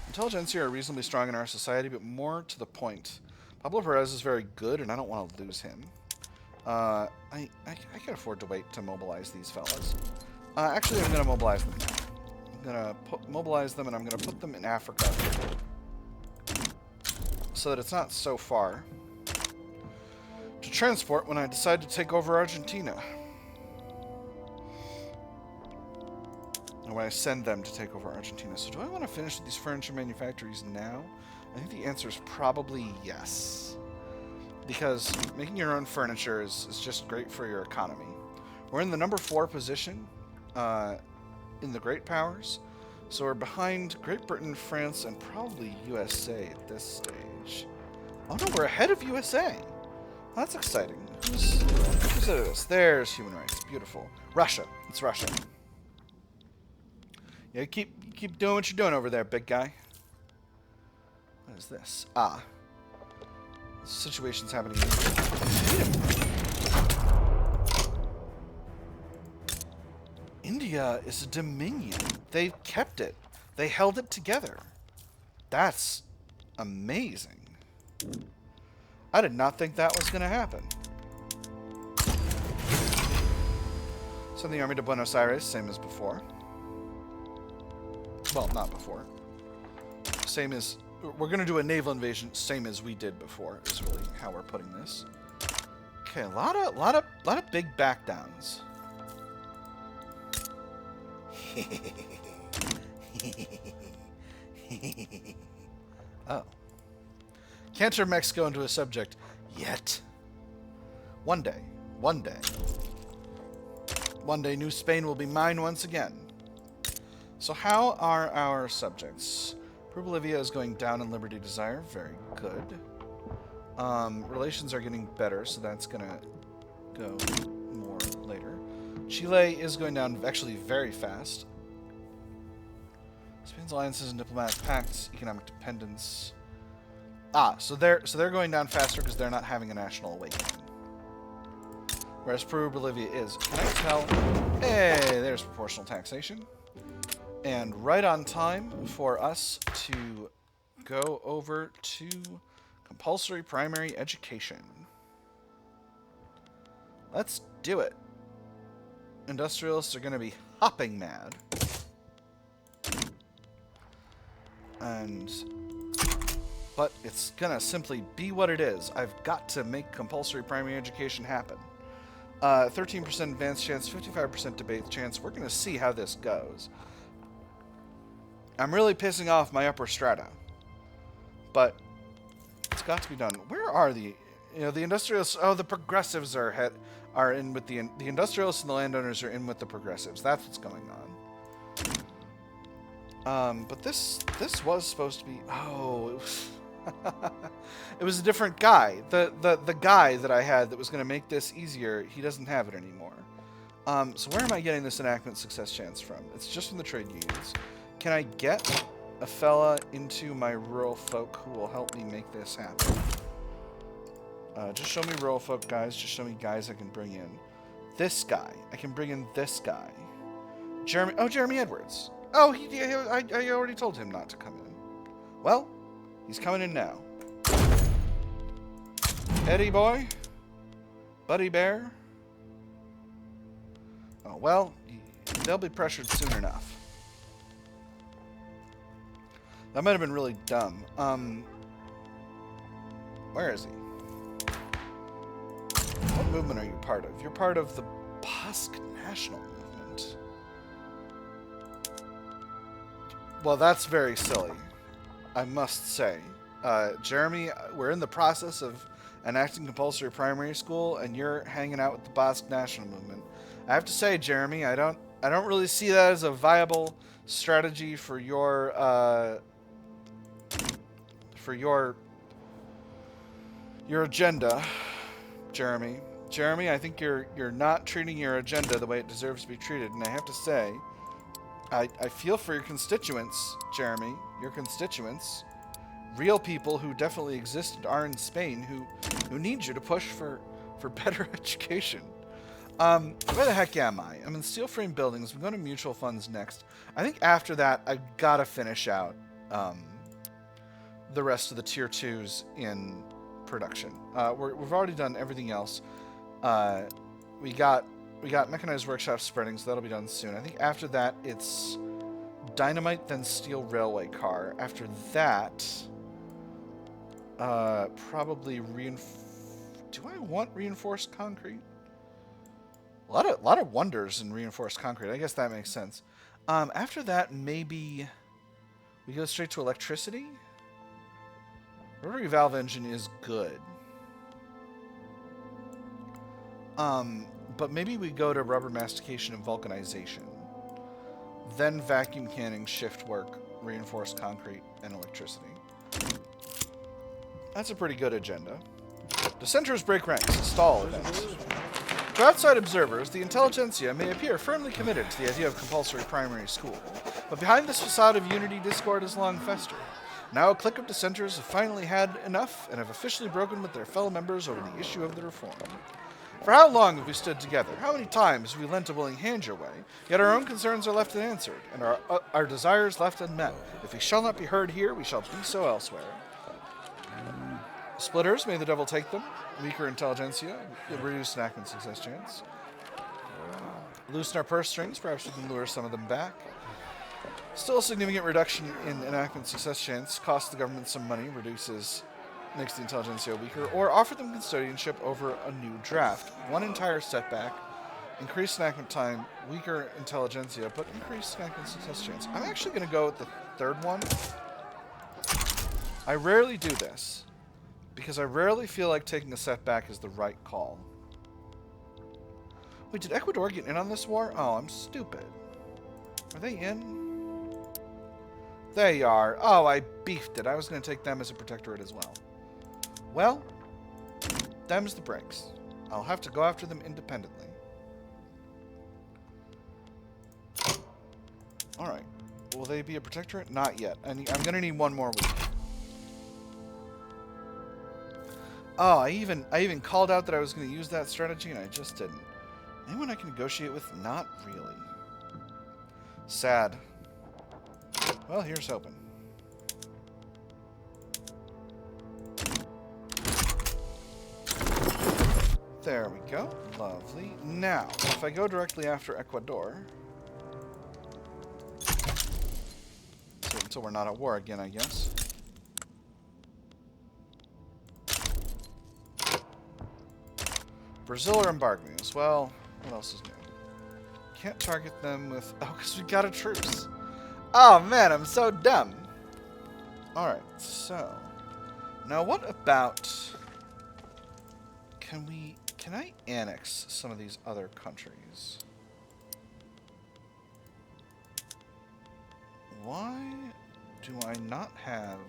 Intelligentsia are reasonably strong in our society, but more to the point. Pablo Perez is very good, and I don't want to lose him. I can afford to wait to mobilize these fellas. Actually, I'm going to mobilize them now. I'm going to mobilize them, and I'm going to put them in Africa so that it's not so far to transport when I decide to take over Argentina. Or when I send them to take over Argentina. So do I want to finish these furniture manufactories now? I think the answer is probably yes. Because making your own furniture is just great for your economy. We're in the number 4 position in the great powers. So we're behind Great Britain, France, and probably USA at this stage. Oh no, we're ahead of USA. Well, that's exciting. Who's this? There's human rights. Beautiful. Russia. It's Russia. Yeah, keep doing what you're doing over there, big guy. What is this? Ah. The situation's happening. India is a dominion. They've kept it. They held it together. That's amazing. I did not think that was going to happen. Send the army to Buenos Aires, same as before. Well, not before. Same as... We're going to do a naval invasion, same as we did before, is really how we're putting this. Okay, a lot of big backdowns. Oh. Can't turn Mexico into a subject yet. One day. One day. One day, New Spain will be mine once again. So how are our subjects? Peru-Bolivia is going down in Liberty Desire. Very good. Relations are getting better, so that's going to go more later. Chile is going down actually very fast. Spain's alliances and diplomatic pacts, economic dependence. Ah, so they're going down faster because they're not having a national awakening. Whereas Peru-Bolivia is. Can I tell? Hey, there's proportional taxation. And right on time for us to go over to compulsory primary education. Let's do it. Industrialists are going to be hopping mad. But it's going to simply be what it is. I've got to make compulsory primary education happen. 13% advanced chance, 55% debate chance. We're going to see how this goes. I'm really pissing off my upper strata. But it's got to be done. Where are the... the industrialists... Oh, the progressives are in with the industrialists and the landowners are in with the progressives. That's what's going on. But this was supposed to be... Oh, it was... It was a different guy. The guy that I had that was going to make this easier, he doesn't have it anymore. So where am I getting this enactment success chance from? It's just from the trade unions. Can I get a fella into my rural folk who will help me make this happen? Just show me rural folk guys. Just show me guys I can bring in. This guy. I can bring in this guy. Jeremy. Oh, Jeremy Edwards. Oh, I already told him not to come in. Well, he's coming in now. Eddie boy? Buddy bear? Oh, well, they'll be pressured soon enough. That might have been really dumb. Where is he? What movement are you part of? You're part of the Basque National Movement. Well, that's very silly, I must say. Jeremy, we're in the process of enacting compulsory primary school, and you're hanging out with the Basque National Movement. I have to say, Jeremy, I don't really see that as a viable strategy for your agenda, Jeremy. Jeremy, I think you're not treating your agenda the way it deserves to be treated, and I have to say, I feel for your constituents, Jeremy. Your constituents, real people who definitely exist and are in Spain, who need you to push for better education. Where the heck am I? I'm in steel frame buildings. I'm going to mutual funds next. I think after that, I've got to finish out the rest of the tier 2s in production. We've already done everything else. We got mechanized workshop spreading, so that'll be done soon. I think after that, it's dynamite, then steel railway car. After that, probably do I want reinforced concrete? A lot of wonders in reinforced concrete. I guess that makes sense. After that, maybe we go straight to electricity. Rotary valve engine is good. But maybe we go to rubber mastication and vulcanization. Then vacuum canning, shift work, reinforced concrete, and electricity. That's a pretty good agenda. Dissenters break ranks. Stall event. To outside observers, the intelligentsia may appear firmly committed to the idea of compulsory primary school, but behind this facade of unity, discord has long festered. Now a clique of dissenters have finally had enough and have officially broken with their fellow members over the issue of the reform. For how long have we stood together? How many times have we lent a willing hand your way? Yet our own concerns are left unanswered, and our desires left unmet. If we shall not be heard here, we shall be so elsewhere. Splitters, may the devil take them. Weaker intelligentsia, reduced enactment success chance. Loosen our purse strings, perhaps we can lure some of them back. Still a significant reduction in enactment success chance, costs the government some money, makes the intelligentsia weaker, or offer them custodianship over a new draft. One entire setback, increased enactment time, weaker intelligentsia, but increased enactment success chance. I'm actually going to go with the third one. I rarely do this, because I rarely feel like taking a setback is the right call. Wait, did Ecuador get in on this war? Oh, I'm stupid. Are they in? They are. Oh, I beefed it. I was going to take them as a protectorate as well. Well, them's the breaks. I'll have to go after them independently. Alright. Will they be a protectorate? Not yet. I'm going to need one more week. Oh, I even called out that I was going to use that strategy, and I just didn't. Anyone I can negotiate with? Not really. Sad. Well, here's hoping. There we go. Lovely. Now, if I go directly after Ecuador... So, until we're not at war again, I guess. Brazil or embargo us? Well, what else is new? Can't target them with... Oh, because we got a truce. Oh, man, I'm so dumb. Alright, so... Now, what about... Can I annex some of these other countries? Why do I not have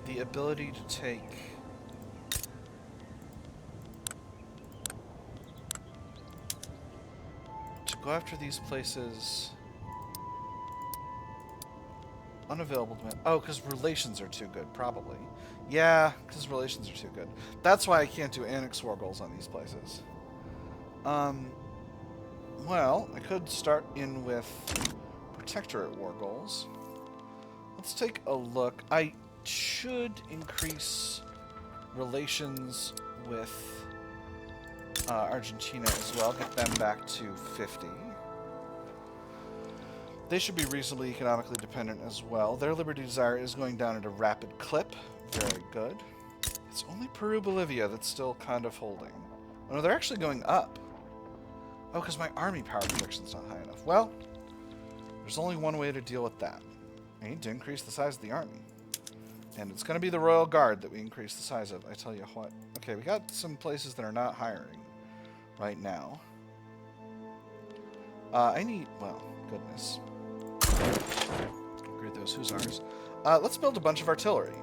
the ability to take... to go after these places... Unavailable demand. Oh, because relations are too good, probably. Yeah, because relations are too good. That's why I can't do annex war goals on these places. Well, I could start in with protectorate war goals. Let's take a look. I should increase relations with Argentina as well. Get them back to 50. They should be reasonably economically dependent as well. Their liberty desire is going down at a rapid clip. Very good. It's only Peru-Bolivia that's still kind of holding. Oh, no, they're actually going up. Oh, because my army power projection's not high enough. Well, there's only one way to deal with that. I need to increase the size of the army. And it's going to be the Royal Guard that we increase the size of, I tell you what. Okay, we got some places that are not hiring right now. I need, well, goodness. Upgrade those hussars. Let's build a bunch of artillery.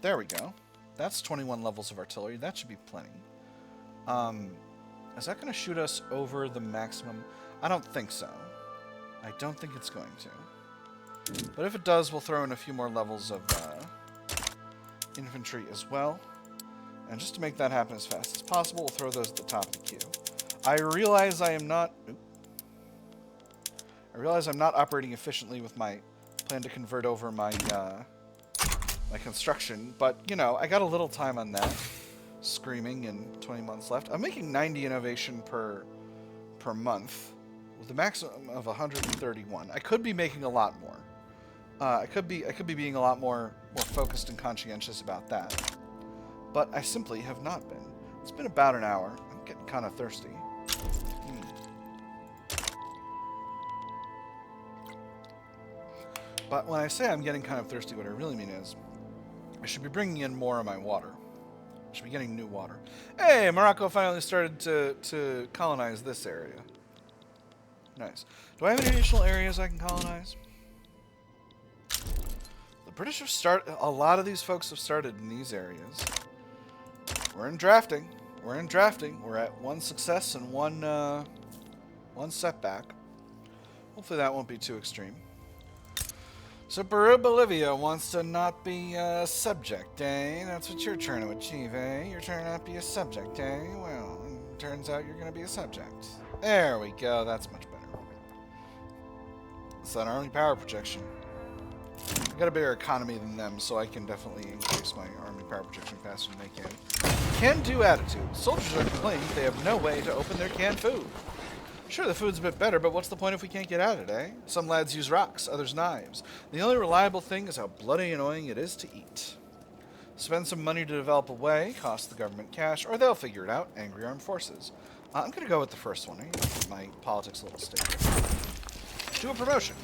There we go. That's 21 levels of artillery. That should be plenty. Is that going to shoot us over the maximum? I don't think so. I don't think it's going to. But if it does, we'll throw in a few more levels of infantry as well. And just to make that happen as fast as possible, we'll throw those at the top of the queue. I realize I am not... I realize I'm not operating efficiently with my plan to convert over my my construction, but, you know, I got a little time on that. Screaming and 20 months left. I'm making 90 innovation per month with a maximum of 131. I could be making a lot more. I could be being a lot more focused and conscientious about that. But I simply have not been. It's been about an hour. I'm getting kind of thirsty. But when I say I'm getting kind of thirsty, what I really mean is I should be bringing in more of my water. I should be getting new water. Hey, Morocco finally started to colonize this area. Nice. Do I have any additional areas I can colonize? The British have started... A lot of these folks have started in these areas. We're in drafting. We're in drafting. We're at one success and one setback. Hopefully that won't be too extreme. So Peru-Bolivia wants to not be a subject, eh? That's what you're trying to achieve, eh? You're trying to not be a subject, eh? Well, turns out you're going to be a subject. There we go. That's much better. It's an army power projection. I've got a bigger economy than them, so I can definitely increase my army power projection faster than they can. Can-do attitude. Soldiers are complaining they have no way to open their canned food. Sure, the food's a bit better, but what's the point if we can't get at it, eh? Some lads use rocks, others knives. The only reliable thing is how bloody annoying it is to eat. Spend some money to develop a way, cost the government cash, or they'll figure it out, angry armed forces. I'm going to go with the first one. I need to keep my politics a little stable. Do a promotion.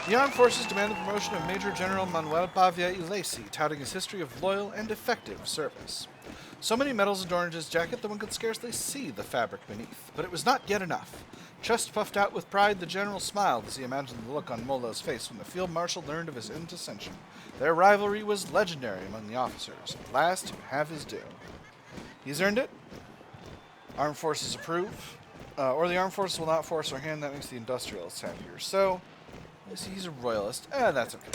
The armed forces demand the promotion of Major General Manuel Pavia Ilesi, touting his history of loyal and effective service. So many medals adorned his jacket that one could scarcely see the fabric beneath. But it was not yet enough. Chest puffed out with pride, the general smiled as he imagined the look on Molo's face when the field marshal learned of his intercession. Their rivalry was legendary among the officers. At last, he would have his due. He's earned it. Armed forces approve. Or the armed forces will not force our hand. That makes the industrialists happier. So, he's a royalist. That's okay.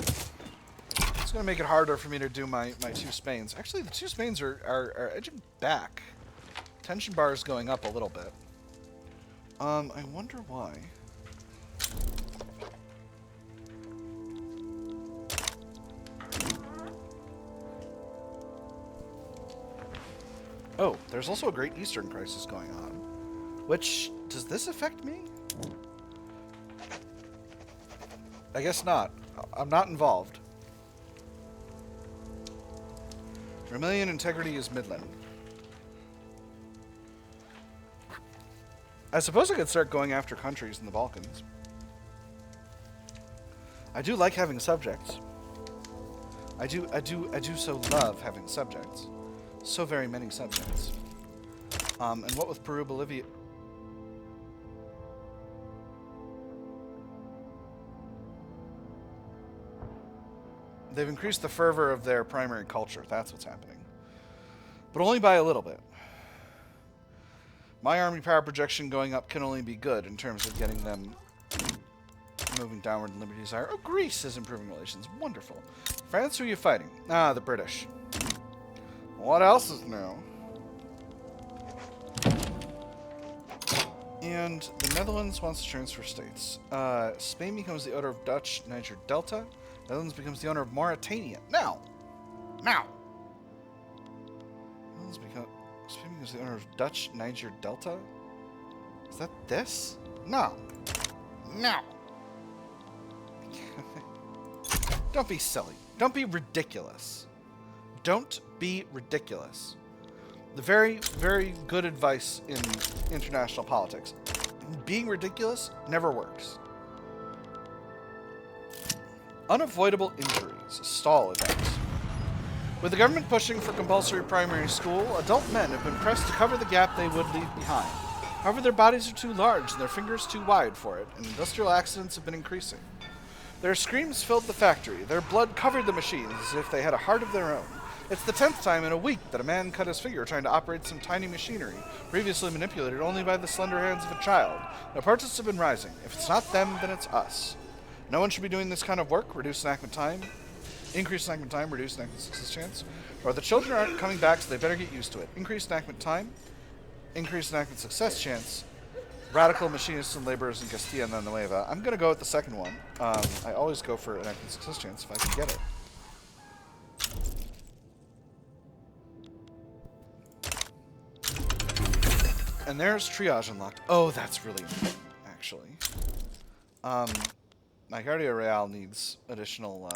It's going to make it harder for me to do my two Spains. Actually, the two Spains are edging back. Tension bar is going up a little bit. I wonder why. Oh, there's also a Great Eastern Crisis going on. Which, does this affect me? I guess not. I'm not involved. Vermilion integrity is Midland. I suppose I could start going after countries in the Balkans. I do like having subjects. I do so love having subjects. So very many subjects. And what with Peru-Bolivia? They've increased the fervor of their primary culture. That's what's happening. But only by a little bit. My army power projection going up can only be good in terms of getting them moving downward in liberty desire. Oh, Greece is improving relations. Wonderful. France, who are you fighting? Ah, the British. What else is new? And the Netherlands wants to transfer states. Spain becomes the owner of Dutch Niger Delta. Netherlands becomes the owner of Mauritania. Now! Spain becomes the owner of Dutch Niger Delta? Is that this? No. Don't be silly. Don't be ridiculous. Don't be ridiculous. The very, very good advice in international politics. Being ridiculous never works. Unavoidable injuries. Stall events. With the government pushing for compulsory primary school, adult men have been pressed to cover the gap they would leave behind. However, their bodies are too large and their fingers too wide for it, and industrial accidents have been increasing. Their screams filled the factory. Their blood covered the machines as if they had a heart of their own. It's the 10th time in a week that a man cut his finger trying to operate some tiny machinery, previously manipulated only by the slender hands of a child. The protests have been rising. If it's not them, then it's us. No one should be doing this kind of work. Reduce enactment time. Increase enactment time. Reduce enactment success chance. Or the children aren't coming back, so they better get used to it. Increase enactment time. Increase enactment success chance. Radical machinists and laborers in Castilla and Nueva. I'm going to go with the second one. I always go for enactment success chance if I can get it. And there's triage unlocked. Oh, that's really important, actually. My Guardia Real needs additional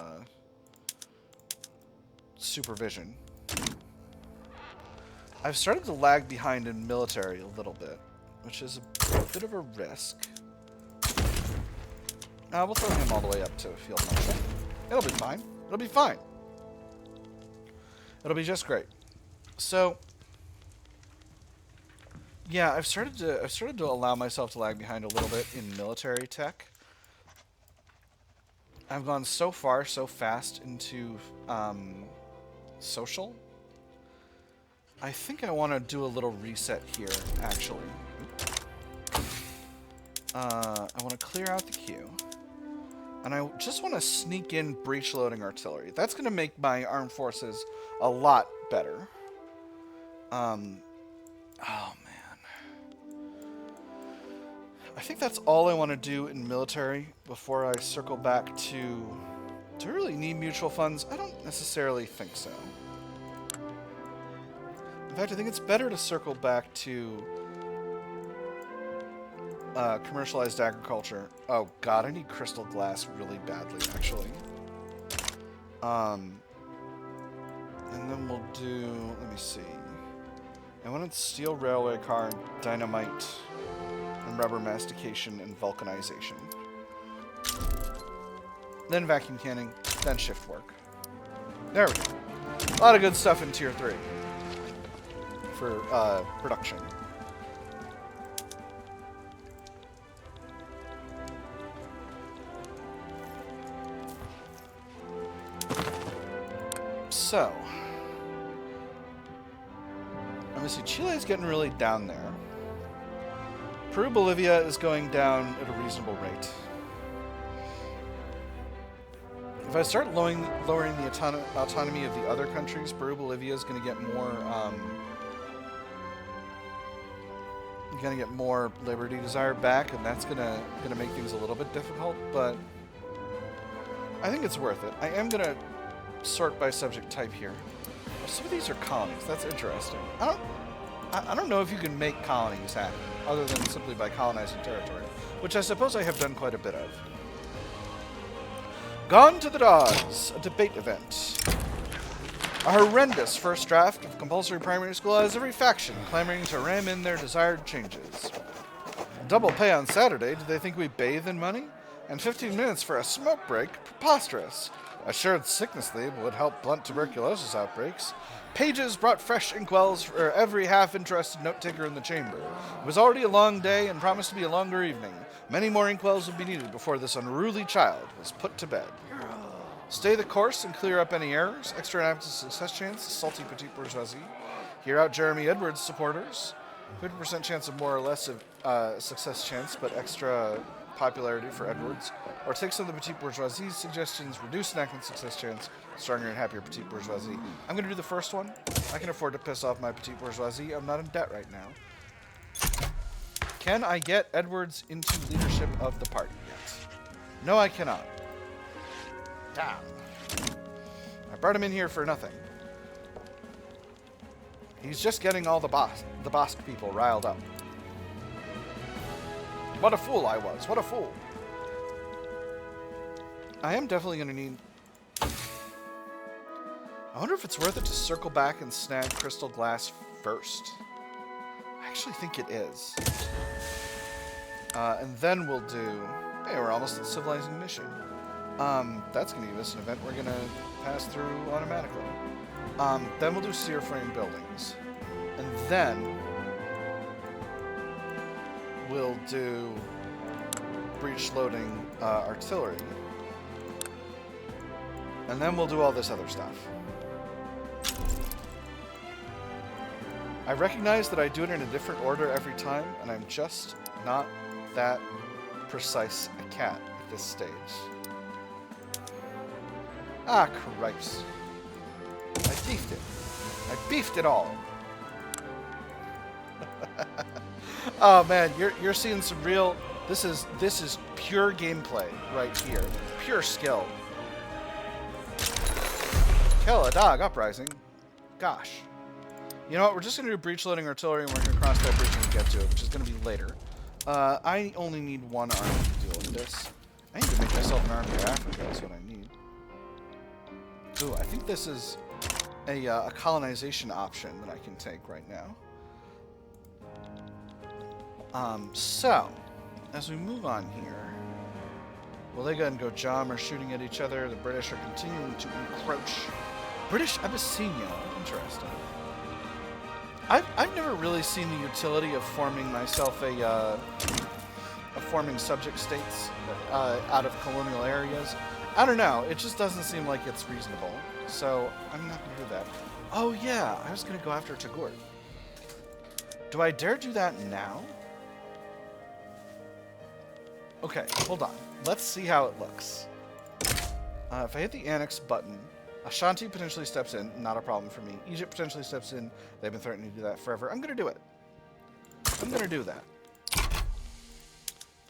supervision. I've started to lag behind in military a little bit, which is a bit of a risk. We'll throw him all the way up to field marshal. It'll be fine. It'll be fine. It'll be just great. So, yeah, I've started to allow myself to lag behind a little bit in military tech. I've gone so far, so fast into social. I think I want to do a little reset here, actually. I want to clear out the queue. And I just want to sneak in breech-loading artillery. That's going to make my armed forces a lot better. Oh, man. I think that's all I want to do in military before I circle back to... Do I really need mutual funds? I don't necessarily think so. In fact, I think it's better to circle back to commercialized agriculture. Oh god, I need crystal glass really badly, actually. And then we'll do... Let me see. I wanted steel railway car, dynamite, and rubber mastication and vulcanization. Then vacuum canning, then shift work. There we go. A lot of good stuff in Tier 3 for production. So, let me see. Chile is getting really down there. Peru-Bolivia is going down at a reasonable rate. If I start lowering the autonomy of the other countries, Peru-Bolivia is going to get more liberty desire back, and that's gonna make things a little bit difficult. But I think it's worth it. I am gonna sort by subject type here. Some of these are colonies. That's interesting. I don't know if you can make colonies happen, other than simply by colonizing territory, which I suppose I have done quite a bit of. Gone to the Dogs, a debate event. A horrendous first draft of compulsory primary school has every faction clamoring to ram in their desired changes. Double pay on Saturday, do they think we bathe in money? And 15 minutes for a smoke break? Preposterous. Assured sickness leave would help blunt tuberculosis outbreaks. Pages brought fresh inkwells for every half-interested note-taker in the chamber. It was already a long day and promised to be a longer evening. Many more inkwells would be needed before this unruly child was put to bed. Stay the course and clear up any errors. Extra enacted success chance, salty petite bourgeoisie. Hear out Jeremy Edwards supporters. 50% chance of more or less of success chance, but extra popularity for Edwards. Or take some of the petite bourgeoisie's suggestions, reduce enactment success chance, stronger and happier petite bourgeoisie. I'm going to do the first one. I can afford to piss off my petite bourgeoisie. I'm not in debt right now. Can I get Edwards into leadership of the party yet? No, I cannot. Damn. I brought him in here for nothing. He's just getting all the Basque people riled up. What a fool I was. What a fool. I am definitely going to need... I wonder if it's worth it to circle back and snag crystal glass first. I actually think it is. And then we'll do... Hey, we're almost at the civilizing mission. That's going to give us an event we're going to pass through automatically. Then we'll do sear frame buildings. And then we'll do breach loading artillery. And then we'll do all this other stuff. I recognize that I do it in a different order every time, and I'm just not that precise a cat at this stage. Ah, cripes. I beefed it. I beefed it all. Oh man, you're seeing some real... This is pure gameplay right here. Pure skill. Kill a dog, uprising. Gosh. You know what, we're just going to do breach loading artillery and we're going to cross that bridge when we get to it, which is going to be later. I only need one army to deal with this. I need to make myself an army of Africa, that's what I need. Ooh, I think this is a colonization option that I can take right now. So, as we move on here, Willega and Gojam are shooting at each other. The British are continuing to encroach. British Abyssinia, interesting. I've never really seen the utility of forming myself forming subject states out of colonial areas. I don't know. It just doesn't seem like it's reasonable. So I'm not going to do that. Oh yeah, I was going to go after Tagore. Do I dare do that now? Okay, hold on. Let's see how it looks. If I hit the annex button, Ashanti potentially steps in. Not a problem for me. Egypt potentially steps in. They've been threatening to do that forever. I'm going to do it. I'm going to do that.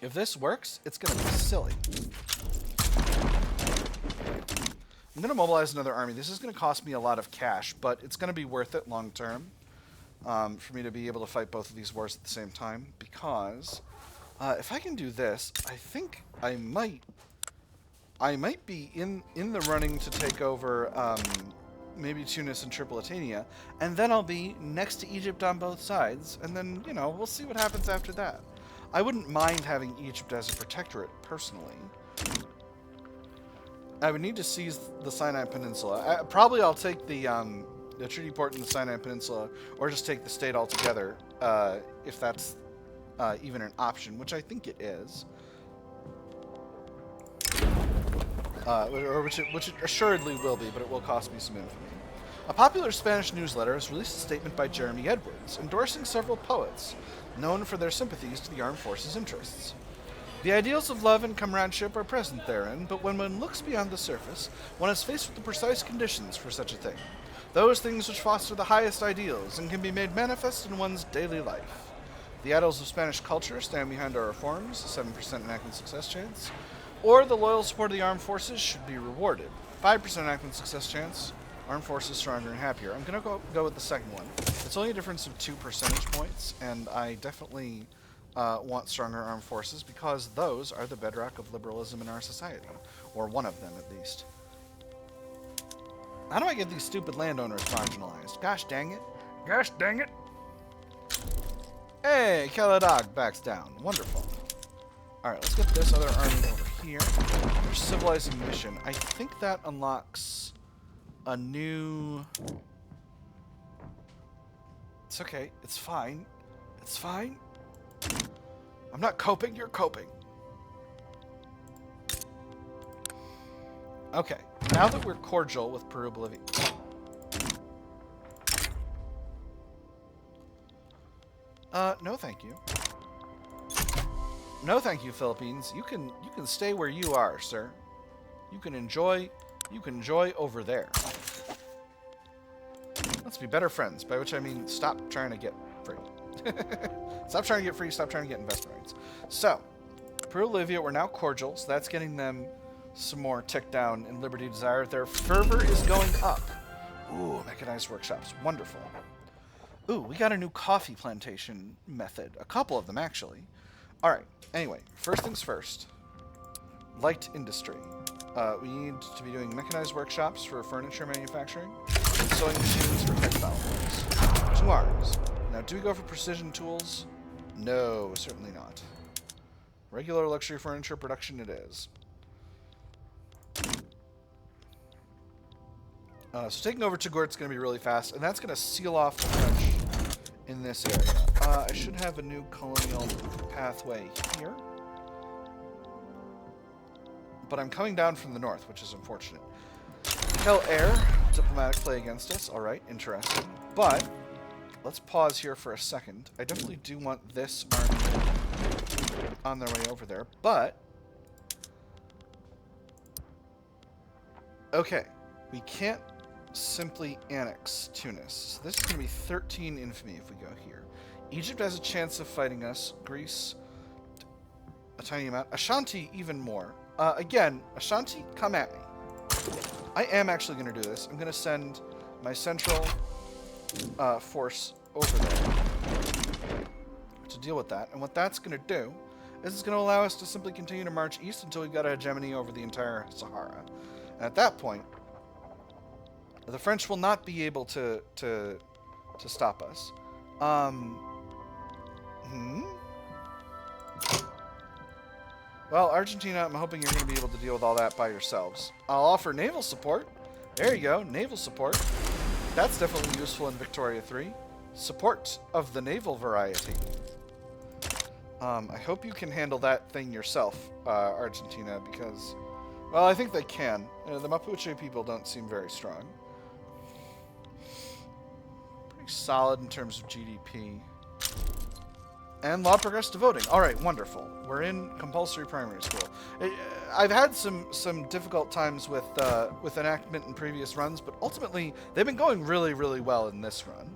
If this works, it's going to be silly. I'm going to mobilize another army. This is going to cost me a lot of cash, but it's going to be worth it long term for me to be able to fight both of these wars at the same time, because if I can do this, I think I might be in the running to take over maybe Tunis and Tripolitania, and then I'll be next to Egypt on both sides, and then, you know, we'll see what happens after that. I wouldn't mind having Egypt as a protectorate, personally. I would need to seize the Sinai Peninsula. Probably I'll take the treaty port in the Sinai Peninsula, or just take the state altogether, if that's even an option, which I think it is. Which it assuredly will be, but it will cost me some infamy. A popular Spanish newsletter has released a statement by Jeremy Edwards, endorsing several poets, known for their sympathies to the armed forces' interests. The ideals of love and comradeship are present therein, but when one looks beyond the surface, one is faced with the precise conditions for such a thing. Those things which foster the highest ideals and can be made manifest in one's daily life. The idols of Spanish culture stand behind our reforms, 7% enactment success chance, or the loyal support of the armed forces should be rewarded, 5% enactment success chance, Armed forces stronger and happier. I'm going to go with the second one. It's only a difference of 2 percentage points, and I definitely want stronger armed forces because those are the bedrock of liberalism in our society. Or one of them, at least. How do I get these stupid landowners marginalized? Gosh dang it. Gosh dang it. Hey, Kaladag backs down. Wonderful. Alright, let's get this other army over here. There's civilizing mission. I think that unlocks a new... It's okay. It's fine. It's fine. I'm not coping. You're coping. Okay. Now that we're cordial with Peru-Bolivia... no thank you. No thank you, Philippines. You can stay where you are, sir. You can enjoy over there. Let's be better friends, by which I mean stop trying to get free. Stop trying to get free, stop trying to get investment rates. So, Peru-Bolivia, we're now cordial, so that's getting them some more tick down in liberty desire. Their fervor is going up. Ooh, mechanized workshops. Wonderful. Ooh, we got a new coffee plantation method. A couple of them, actually. Alright, anyway, first things first. Light industry. We need to be doing mechanized workshops for furniture manufacturing and sewing machines for textile mills. 2 arms. Now, do we go for precision tools? No, certainly not. Regular luxury furniture production it is. So taking over Tagort's going to be really fast, and that's going to seal off the French in this area. I should have a new colonial pathway here. But I'm coming down from the north, which is unfortunate. Hell Air, diplomatic play against us. Alright, interesting. But, let's pause here for a second. I definitely do want this army on their way over there, but... Okay, we can't simply annex Tunis. So this is going to be 13 infamy if we go here. Egypt has a chance of fighting us. Greece, a tiny amount. Ashanti, even more. Again, Ashanti, come at me. I am actually going to do this. I'm going to send my central force over there to deal with that. And what that's going to do is it's going to allow us to simply continue to march east until we've got a hegemony over the entire Sahara. And at that point, the French will not be able to stop us. Well, Argentina, I'm hoping you're going to be able to deal with all that by yourselves. I'll offer naval support. There you go, naval support. That's definitely useful in Victoria 3. Support of the naval variety. I hope you can handle that thing yourself, Argentina, because... Well, I think they can. The Mapuche people don't seem very strong. Pretty solid in terms of GDP. And law progressed to voting. Alright, wonderful. We're in compulsory primary school. I've had some difficult times with enactment in previous runs, but ultimately, they've been going really, really well in this run.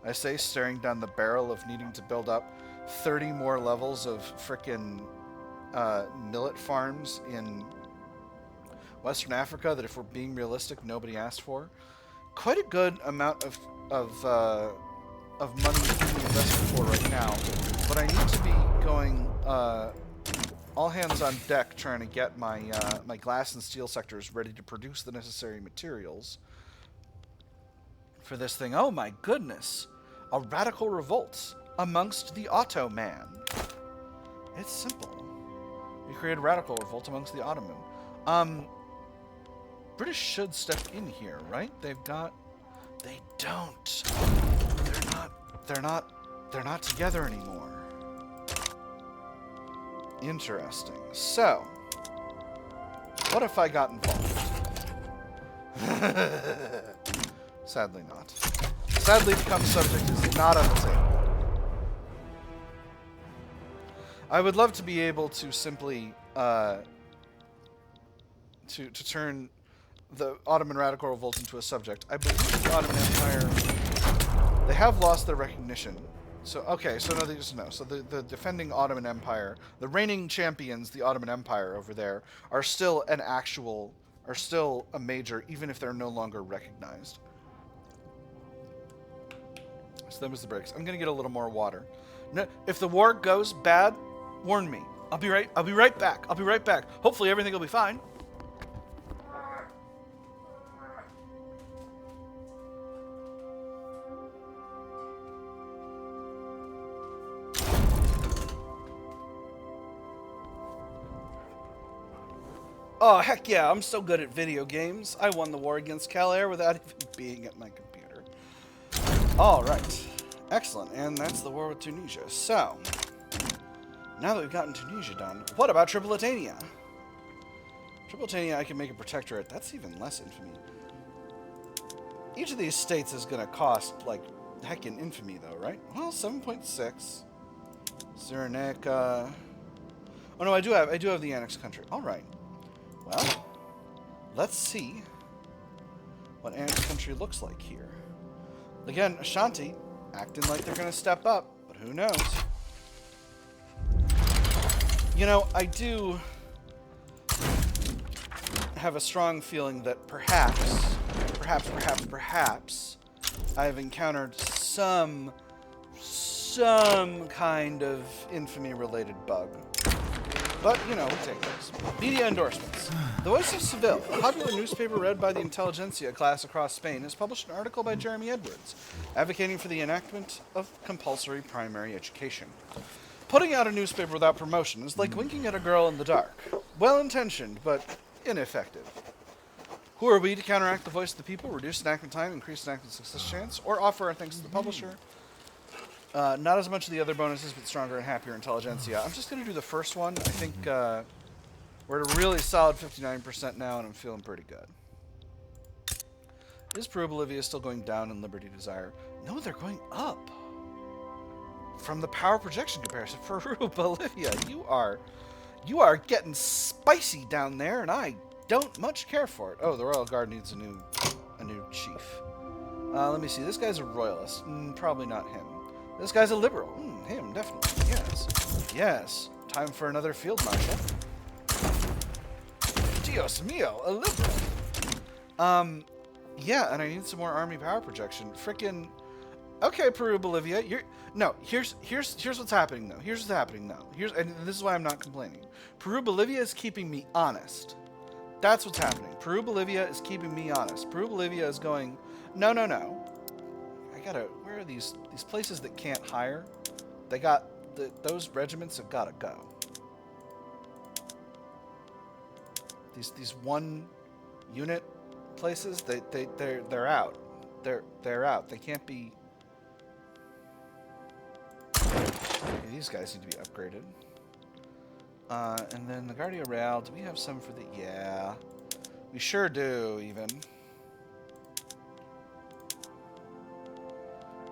I say, staring down the barrel of needing to build up 30 more levels of frickin' millet farms in Western Africa that, if we're being realistic, nobody asked for. Quite a good amount of money being invested for right now, but I need to be going all hands on deck trying to get my my glass and steel sectors ready to produce the necessary materials for this thing. Oh my goodness! A radical revolt amongst the Ottoman. It's simple. We create a radical revolt amongst the Ottoman. British should step in here, right? They've got... They don't. They're not together anymore. Interesting. So, what if I got involved? Sadly not. Sadly, become subject is not on the table. I would love to be able to simply to turn the Ottoman radical revolt into a subject. I believe the Ottoman Empire, they have lost their recognition. So, okay, so no, they just know. So the defending Ottoman Empire, the reigning champions, the Ottoman Empire over there, are still an actual are still a major, even if they're no longer recognized. So that was the breaks. I'm gonna get a little more water. No, if the war goes bad, warn me. I'll be right back. I'll be right back. Hopefully everything will be fine. Oh, heck yeah, I'm so good at video games. I won the war against Cal-Air without even being at my computer. Alright. Excellent, and that's the war with Tunisia. So, now that we've gotten Tunisia done, what about Tripolitania? Tripolitania, I can make a protectorate. That's even less infamy. Each of these states is going to cost, like, heckin' infamy, though, right? Well, 7.6. Cyrenaica. Oh, no, I do have the annexed country. Alright. Well, let's see what annexed country looks like here. Again, Ashanti, acting like they're going to step up, but who knows? You know, I do have a strong feeling that perhaps, I've encountered some kind of infamy-related bug. But, you know, we'll take those. Media endorsements. The Voice of Seville, a popular newspaper read by the intelligentsia class across Spain, has published an article by Jeremy Edwards, advocating for the enactment of compulsory primary education. Putting out a newspaper without promotion is like winking at a girl in the dark. Well-intentioned, but ineffective. Who are we to counteract the voice of the people, reduce enactment time, increase enactment success chance, or offer our thanks to the publisher? Not as much of the other bonuses, but stronger and happier intelligentsia. I'm just going to do the first one. I think we're at a really solid 59% now, and I'm feeling pretty good. Is Peru-Bolivia still going down in liberty desire? No, they're going up. From the power projection comparison, Peru-Bolivia, you are getting spicy down there, and I don't much care for it. Oh, the Royal Guard needs a new chief. Let me see. This guy's a royalist. Probably not him. This guy's a liberal. Him, definitely. Yes. Yes. Time for another field marshal. Dios mío, a liberal. Yeah, and I need some more army power projection. Frickin'. Okay, Peru-Bolivia. Here's what's happening though. And this is why I'm not complaining. Peru-Bolivia is keeping me honest. That's what's happening. Peru-Bolivia is keeping me honest. Peru-Bolivia is going, no. Where are these places that can't hire? They got, those regiments have got to go. These one unit places, they're out. They're out. They can't be. These guys need to be upgraded. And then the Guardia Real, do we have some for the... Yeah. We sure do, even.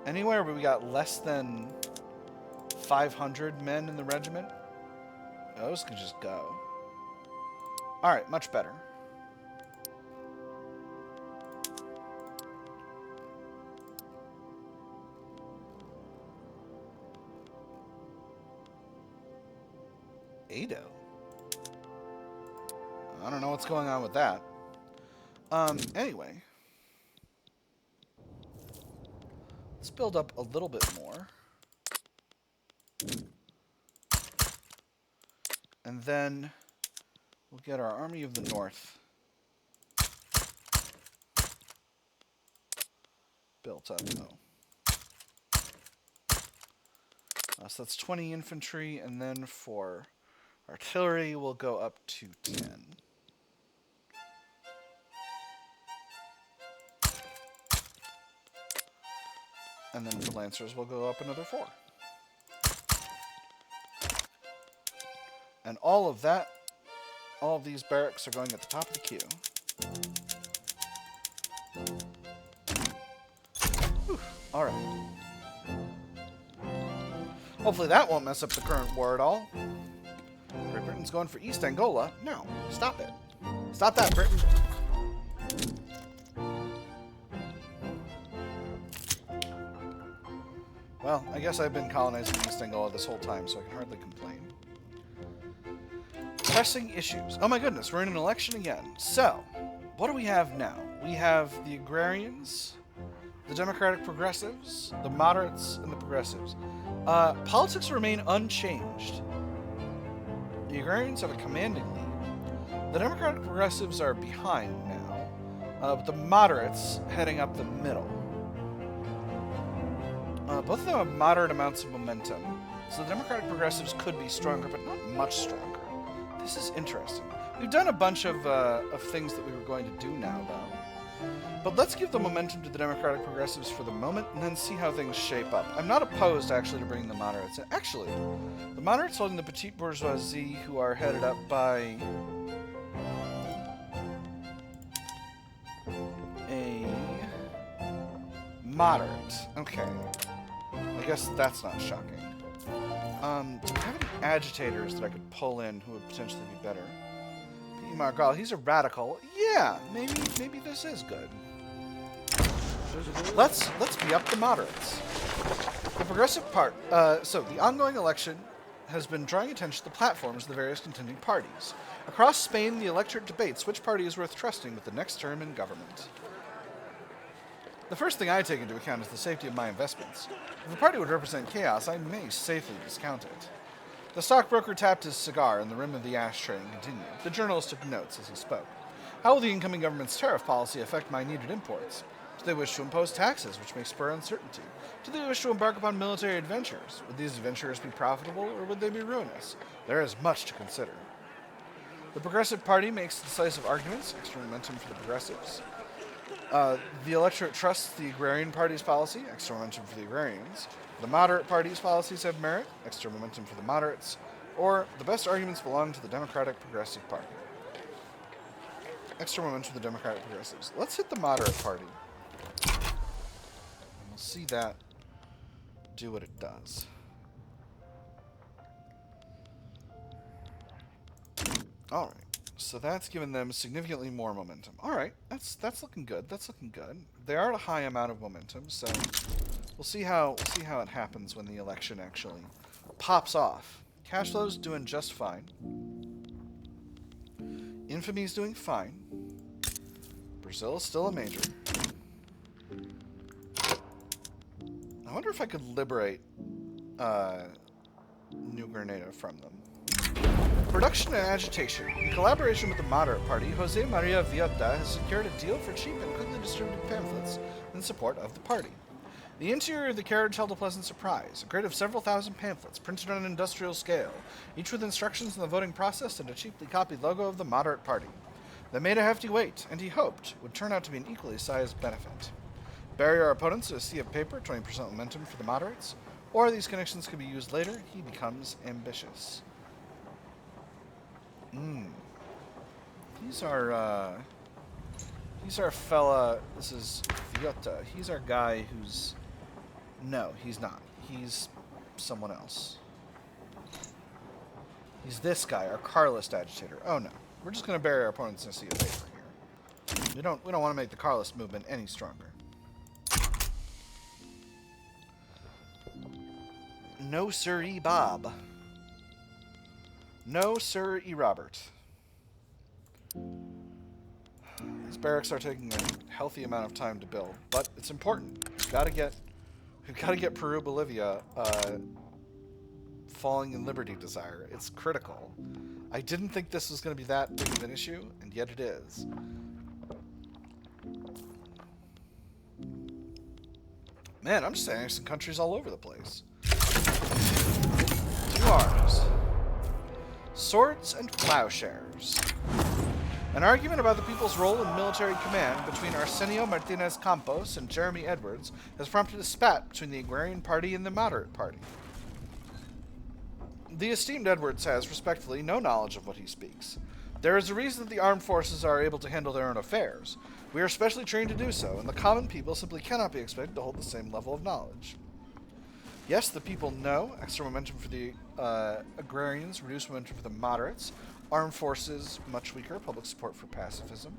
Anywhere where we got less than 500 men in the regiment, those can just go. Alright, much better. Ado. I don't know what's going on with that. Anyway. Let's build up a little bit more. And then we'll get our Army of the North built up, though. So that's 20 infantry, and then for artillery, we'll go up to 10. And then for lancers, we'll go up another 4. And all of these barracks are going at the top of the queue. Whew. All right. Hopefully that won't mess up the current war at all. Great Britain's going for East Angola. No, stop it. Stop that, Britain. Well, I guess I've been colonizing East Angola this whole time, so I can hardly complain. Pressing issues. Oh my goodness, we're in an election again. So, what do we have now? We have the agrarians, the democratic progressives, the moderates, and the progressives. Politics remain unchanged. The agrarians have a commanding lead. The democratic progressives are behind now, with the moderates heading up the middle. Both of them have moderate amounts of momentum, so the democratic progressives could be stronger, but not much stronger. This is interesting. We've done a bunch of things that we were going to do now, though. But let's give the momentum to the democratic progressives for the moment, and then see how things shape up. I'm not opposed, actually, to bringing the moderates in. Actually, the moderates holding the petite bourgeoisie, who are headed up by a moderate. Okay. I guess that's not shocking. Do I have any agitators that I could pull in who would potentially be better? P. Margal, he's a radical. Yeah, maybe this is good. Let's be up the moderates. The progressive part. So the ongoing election has been drawing attention to the platforms of the various contending parties. Across Spain, the electorate debates which party is worth trusting with the next term in government. The first thing I take into account is the safety of my investments. If a party would represent chaos, I may safely discount it. The stockbroker tapped his cigar in the rim of the ashtray and continued. The journalist took notes as he spoke. How will the incoming government's tariff policy affect my needed imports? Do they wish to impose taxes, which may spur uncertainty? Do they wish to embark upon military adventures? Would these adventures be profitable, or would they be ruinous? There is much to consider. The Progressive Party makes decisive arguments, extra momentum for the progressives. The electorate trusts the agrarian party's policy, extra momentum for the agrarians. The moderate party's policies have merit, extra momentum for the moderates. Or the best arguments belong to the Democratic Progressive Party. Extra momentum for the Democratic Progressives. Let's hit the moderate party. And we'll see that do what it does. Alright. So that's given them significantly more momentum. Alright, that's looking good. That's looking good. They are at a high amount of momentum, so we'll see how it happens when the election actually pops off. Cash flow's doing just fine. Infamy's doing fine. Brazil is still a major. I wonder if I could liberate New Granada from them. Production and agitation. In collaboration with the moderate party, Jose Maria Villota has secured a deal for cheap and quickly distributed pamphlets in support of the party. The interior of the carriage held a pleasant surprise. A crate of several thousand pamphlets, printed on an industrial scale, each with instructions on the voting process and a cheaply copied logo of the moderate party. They made a hefty weight, and he hoped would turn out to be an equally sized benefit. Bury our opponents in a sea of paper, 20% momentum for the moderates, or these connections could be used later. He becomes ambitious. He's our fella. This is Villota. He's our guy who's... No, he's not. He's someone else. He's this guy, our Carlist agitator. Oh no. We're just going to bury our opponents in a sea of paper here. We don't want to make the Carlist movement any stronger. No sir-y Bob. No sir-y Robert. These barracks are taking a healthy amount of time to build, but it's important. We've got to get Peru-Bolivia falling in liberty desire. It's critical. I didn't think this was going to be that big of an issue, and yet it is. Man, I'm just annexing countries all over the place. 2 arms. Swords and plowshares. An argument about the people's role in military command between Arsenio Martinez Campos and Jeremy Edwards has prompted a spat between the Agrarian Party and the Moderate Party. The esteemed Edwards has, respectfully, no knowledge of what he speaks. There is a reason that the armed forces are able to handle their own affairs. We are specially trained to do so, and the common people simply cannot be expected to hold the same level of knowledge. Yes, the people know. Extra momentum for the agrarians, reduced momentum for the moderates. Armed forces, much weaker. Public support for pacifism.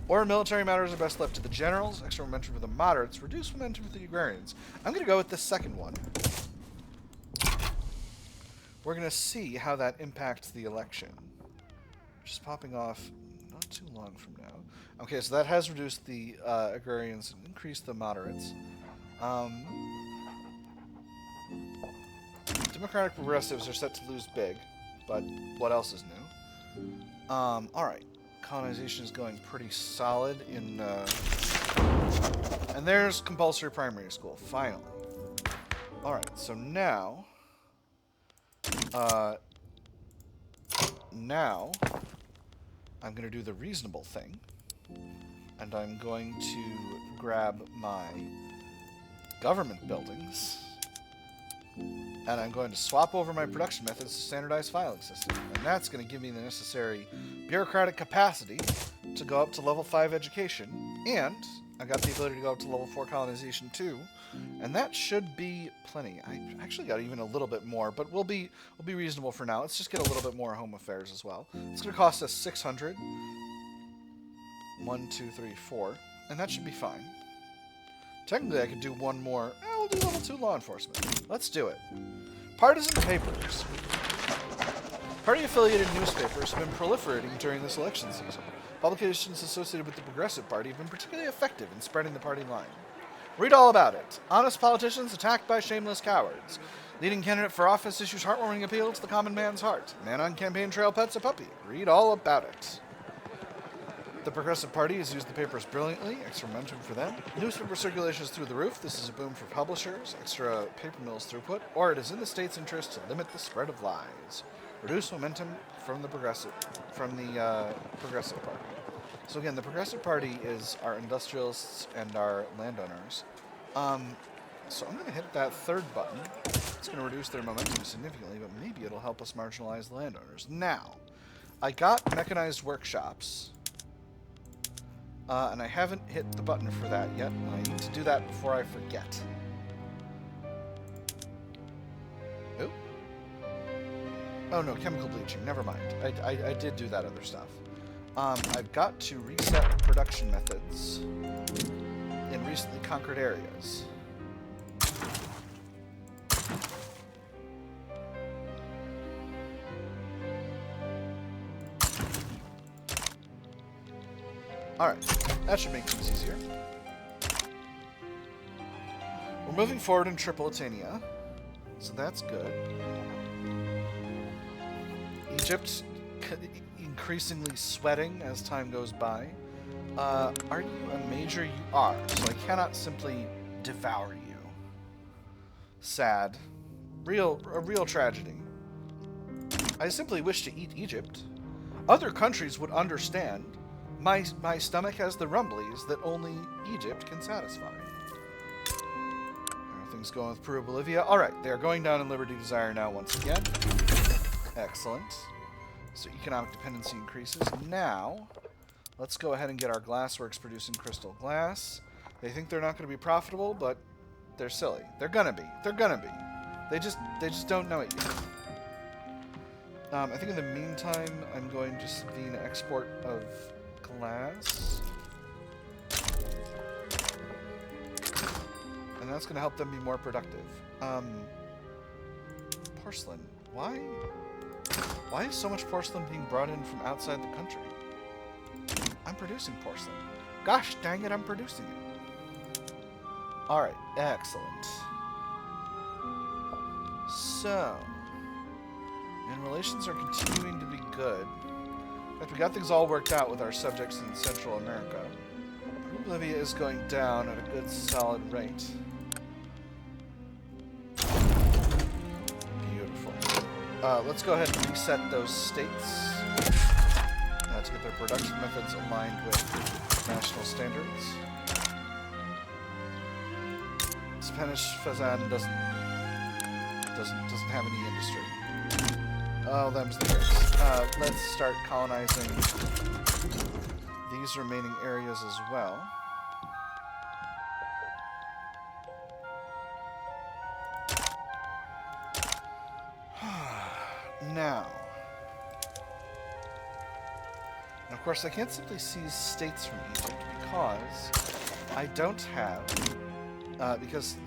Or military matters are best left to the generals. Extra momentum for the moderates, reduced momentum for the agrarians. I'm going to go with the second one. We're going to see how that impacts the election. which is popping off not too long from now. Okay, so that has reduced the agrarians and increased the moderates. Democratic progressives are set to lose big, but what else is new? Alright. Colonization is going pretty solid in... and there's compulsory primary school, finally. Alright, so now... now... I'm going to do the reasonable thing. And I'm going to grab my government buildings. And I'm going to swap over my production methods to standardized filing system. And that's going to give me the necessary bureaucratic capacity to go up to level 5 education. And I got the ability to go up to level 4 colonization too. And that should be plenty. I actually got even a little bit more, but we'll be reasonable for now. Let's just get a little bit more home affairs as well. It's going to cost us 600. 1, 2, 3, 4. And that should be fine. Technically, I could do one more. We'll do level 2 law enforcement. Let's do it. Partisan papers. Party-affiliated newspapers have been proliferating during this election season. Publications associated with the Progressive Party have been particularly effective in spreading the party line. Read all about it. Honest politicians attacked by shameless cowards. Leading candidate for office issues heartwarming appeal to the common man's heart. Man on campaign trail pets a puppy. Read all about it. The Progressive Party has used the papers brilliantly, extra momentum for them. Newspaper circulation is through the roof. This is a boom for publishers, extra paper mills throughput, or it is in the state's interest to limit the spread of lies. Reduce momentum from the Progressive Party. So again, the Progressive Party is our industrialists and our landowners. So I'm going to hit that third button. It's going to reduce their momentum significantly, but maybe it'll help us marginalize the landowners. Now, I got mechanized workshops. And I haven't hit the button for that yet. I need to do that before I forget. Oop. Oh no, chemical bleaching. Never mind. I did do that other stuff. I've got to reset production methods in recently conquered areas. Alright, that should make things easier. We're moving forward in Tripolitania, so that's good. Egypt increasingly sweating as time goes by. Are you a major? You are, so I cannot simply devour you. Sad. A real tragedy. I simply wish to eat Egypt. Other countries would understand. My stomach has the rumblies that only Egypt can satisfy. Everything's going with Peru-Bolivia. Alright, they are going down in Liberty Desire now once again. Excellent. So economic dependency increases. Now, let's go ahead and get our glassworks producing crystal glass. They think they're not going to be profitable, but they're silly. They're gonna be. They're gonna be. They just don't know it yet. I think in the meantime, I'm going to convene an export of glass. And that's going to help them be more productive. Porcelain. Why is so much porcelain being brought in from outside the country? I'm producing porcelain. Gosh dang it, I'm producing it. Alright, excellent. So, and relations are continuing to be good. In fact, we got things all worked out with our subjects in Central America. Peru-Bolivia is going down at a good, solid rate. Beautiful. Let's go ahead and reset those states to get their production methods aligned with national standards. Spanish Fazan doesn't have any industry. Oh, them's the tricks. Let's start colonizing these remaining areas as well. Now, and of course, I can't simply seize states from Egypt because I don't have, because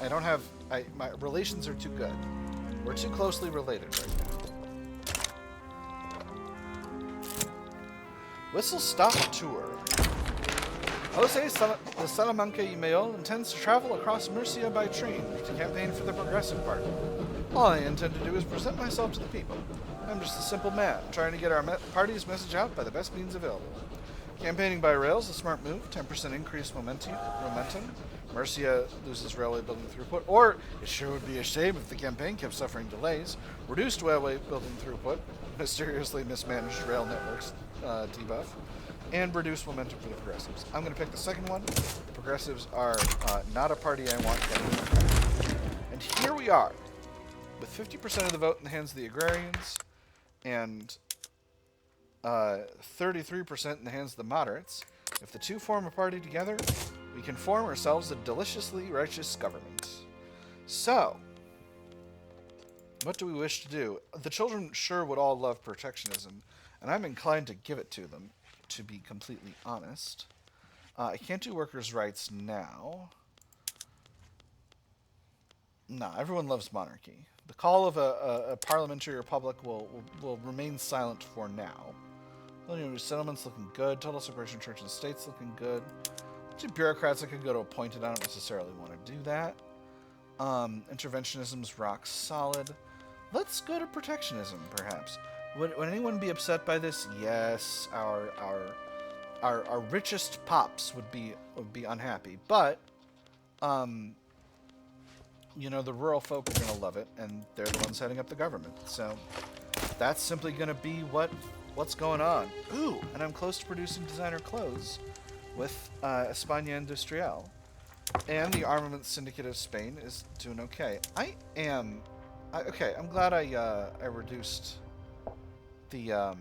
I don't have, my relations are too good. We're too closely related right now. Whistle-stop tour. Jose de Salamanca y Mayol intends to travel across Murcia by train to campaign for the Progressive Party. All I intend to do is present myself to the people. I'm just a simple man, trying to get our party's message out by the best means available. Campaigning by rail is a smart move, 10% increased momentum. Murcia loses railway building throughput, or it sure would be a shame if the campaign kept suffering delays. Reduced railway building throughput, mysteriously mismanaged rail networks debuff, and reduced momentum for the Progressives. I'm going to pick the second one. The Progressives are not a party I want anymore. And here we are, with 50% of the vote in the hands of the agrarians, and 33% in the hands of the moderates. If the two form a party together, we can form ourselves a deliciously righteous government. So, what do we wish to do? The children sure would all love protectionism, and I'm inclined to give it to them, to be completely honest. I can't do workers' rights now. Nah, everyone loves monarchy. The call of a parliamentary republic will remain silent for now. Settlements looking good. Total separation of church and state's looking good. To bureaucrats, I could go to appointed. I don't necessarily want to do that. Interventionism's rock solid. Let's go to protectionism, perhaps. Would anyone be upset by this? Yes, our richest pops would be unhappy, but you know, the rural folk are going to love it, and they're the ones heading up the government. So that's simply going to be what's going on. Ooh, and I'm close to producing designer clothes with España Industrial. And the Armament Syndicate of Spain is doing okay. Okay, I'm glad I reduced the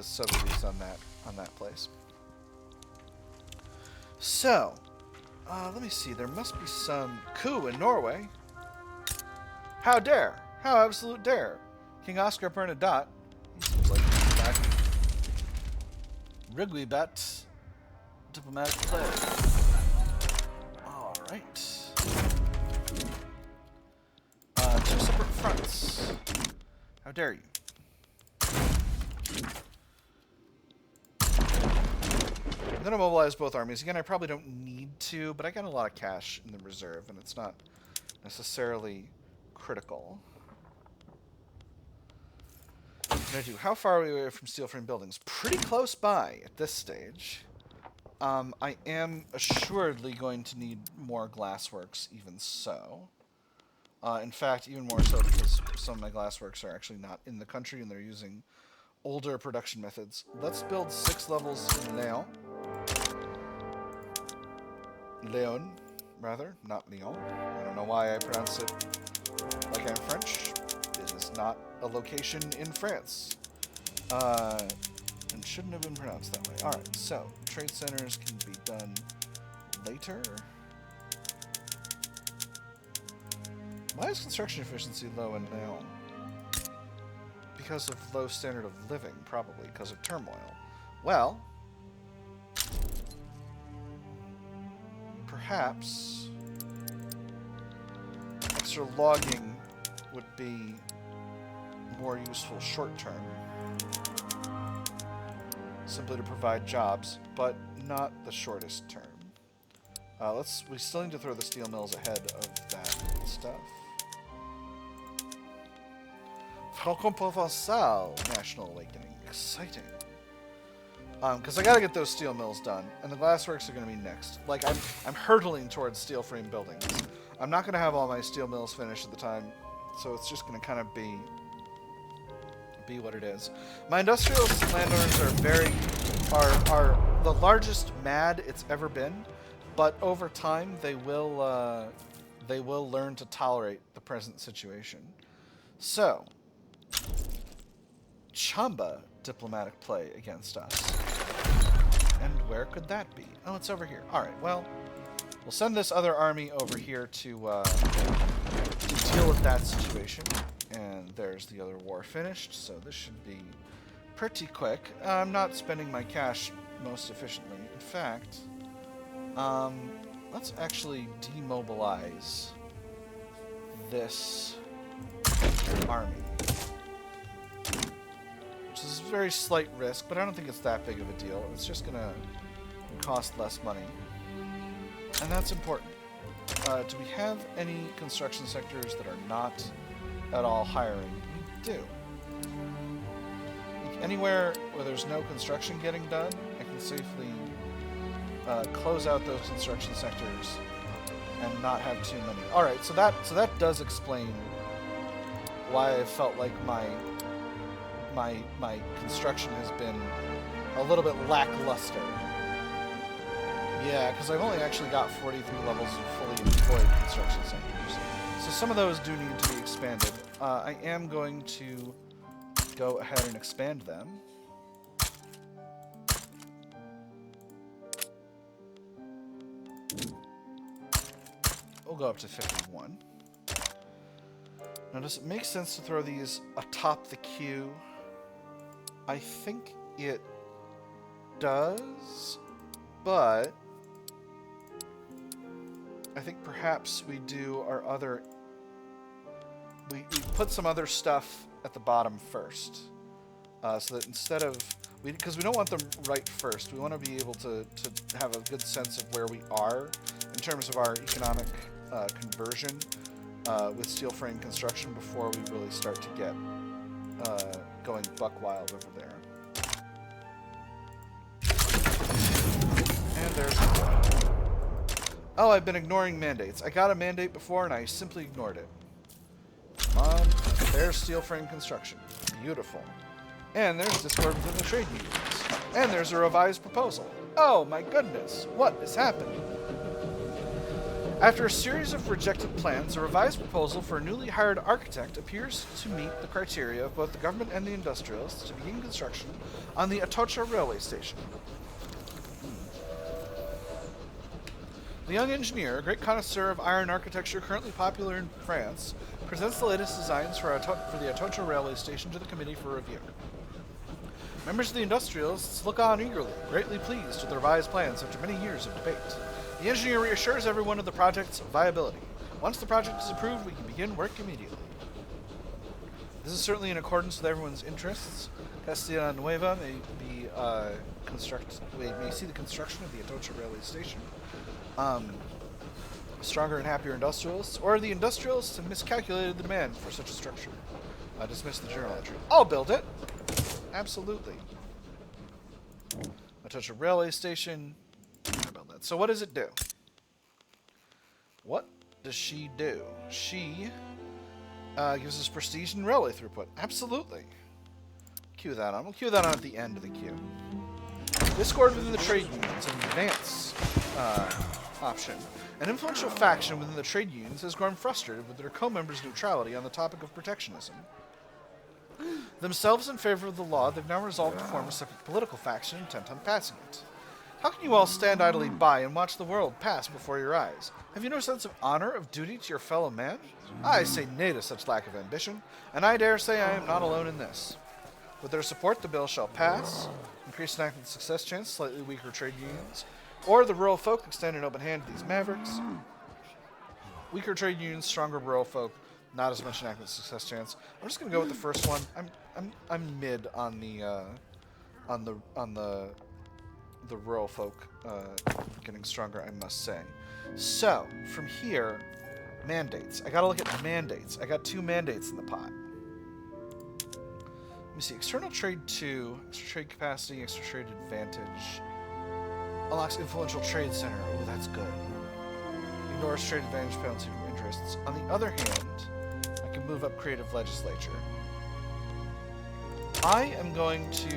subsidies on that place. So, let me see. There must be some coup in Norway. How dare! How absolute dare! King Oscar Bernadotte. He seems like he's back. Rigwibat. Diplomatic play. Alright. Two separate fronts. How dare you? I'm going to mobilize both armies. Again, I probably don't need to, but I got a lot of cash in the reserve, and it's not necessarily critical. What can I do? How far are we away from steel frame buildings? Pretty close by at this stage. I am assuredly going to need more glassworks, even so. In fact, even more so because some of my glassworks are actually not in the country, and they're using older production methods. Let's build 6 levels in Leon, rather, not Lyon. I don't know why I pronounce it like I'm French. It is not a location in France. And shouldn't have been pronounced that way. Alright, so, trade centers can be done later. Why is construction efficiency low in Leon? Because of low standard of living, probably, because of turmoil. Well, perhaps extra logging would be more useful short-term, simply to provide jobs, but not the shortest term. We still need to throw the steel mills ahead of that stuff. Franco-Provençal National Awakening. Exciting. Because I gotta get those steel mills done, and the glassworks are gonna be next. Like, I'm hurtling towards steel frame buildings. I'm not gonna have all my steel mills finished at the time, so it's just gonna kind of be what it is. My industrial landowners are the largest mad it's ever been, but over time they will learn to tolerate the present situation. So, Chamba diplomatic play against us. And where could that be? Oh, it's over here. Alright, well, we'll send this other army over here to deal with that situation. And there's the other war finished, so this should be pretty quick. I'm not spending my cash most efficiently. In fact, let's actually demobilize this army. very slight risk, but I don't think it's that big of a deal. It's just going to cost less money. And that's important. Do we have any construction sectors that are not at all hiring? We do. Anywhere where there's no construction getting done, I can safely close out those construction sectors and not have too many. All right, so that does explain why I felt like my construction has been a little bit lackluster. Yeah, because I've only actually got 43 levels of fully employed construction sectors, so some of those do need to be expanded. I am going to go ahead and expand them. We'll go up to 51. Now, does it make sense to throw these atop the queue? I think it does, but I think perhaps we do our other... We put some other stuff at the bottom first, so that instead of... Because we don't want them right first, we want to be able to have a good sense of where we are in terms of our economic conversion with steel frame construction before we really start to get going buck wild over there. And there's one. Oh, I've been ignoring mandates. I got a mandate before and I simply ignored it. Come on. There's steel frame construction. Beautiful. And there's discord within the trade unions. And there's a revised proposal. Oh my goodness. What is happening? After a series of rejected plans, a revised proposal for a newly hired architect appears to meet the criteria of both the government and the industrialists to begin construction on the Atocha railway station. The young engineer, a great connoisseur of iron architecture currently popular in France, presents the latest designs for the Atocha railway station to the committee for review. Members of the industrialists look on eagerly, greatly pleased with the revised plans after many years of debate. The engineer reassures everyone of the project's viability. Once the project is approved, we can begin work immediately. This is certainly in accordance with everyone's interests. Castilla Nueva may see the construction of the Atocha railway station. Stronger and happier industrialists, or the industrialists have miscalculated the demand for such a structure. Dismiss the journal entry. I'll build it! Absolutely. Atocha railway station. I'll build that. So what does it do? What does she do? She gives us prestige and railway throughput. Absolutely. Queue that on. We'll queue that on at the end of the queue. Discord within the trade unions, an advance option. An influential faction within the trade unions has grown frustrated with their co-members' neutrality on the topic of protectionism. Themselves in favor of the law, they've now resolved to form a separate political faction intent on passing it. How can you all stand idly by and watch the world pass before your eyes? Have you no sense of honor, of duty to your fellow man? I say nay to such lack of ambition, and I dare say I am not alone in this. With their support, the bill shall pass. Increased enactment success chance, slightly weaker trade unions. Or the rural folk extend an open hand to these mavericks. Weaker trade unions, stronger rural folk, not as much enactment success chance. I'm just gonna go with the first one. I'm mid on the rural folk getting stronger, I must say. So from here, mandates. I gotta look at mandates. I got 2 mandates in the pot. Let me see. External trade 2, extra trade capacity, extra trade advantage. Unlocks influential trade center. Oh, that's good. Ignores trade advantage penalty from interests. On the other hand, I can move up creative legislature. I am going to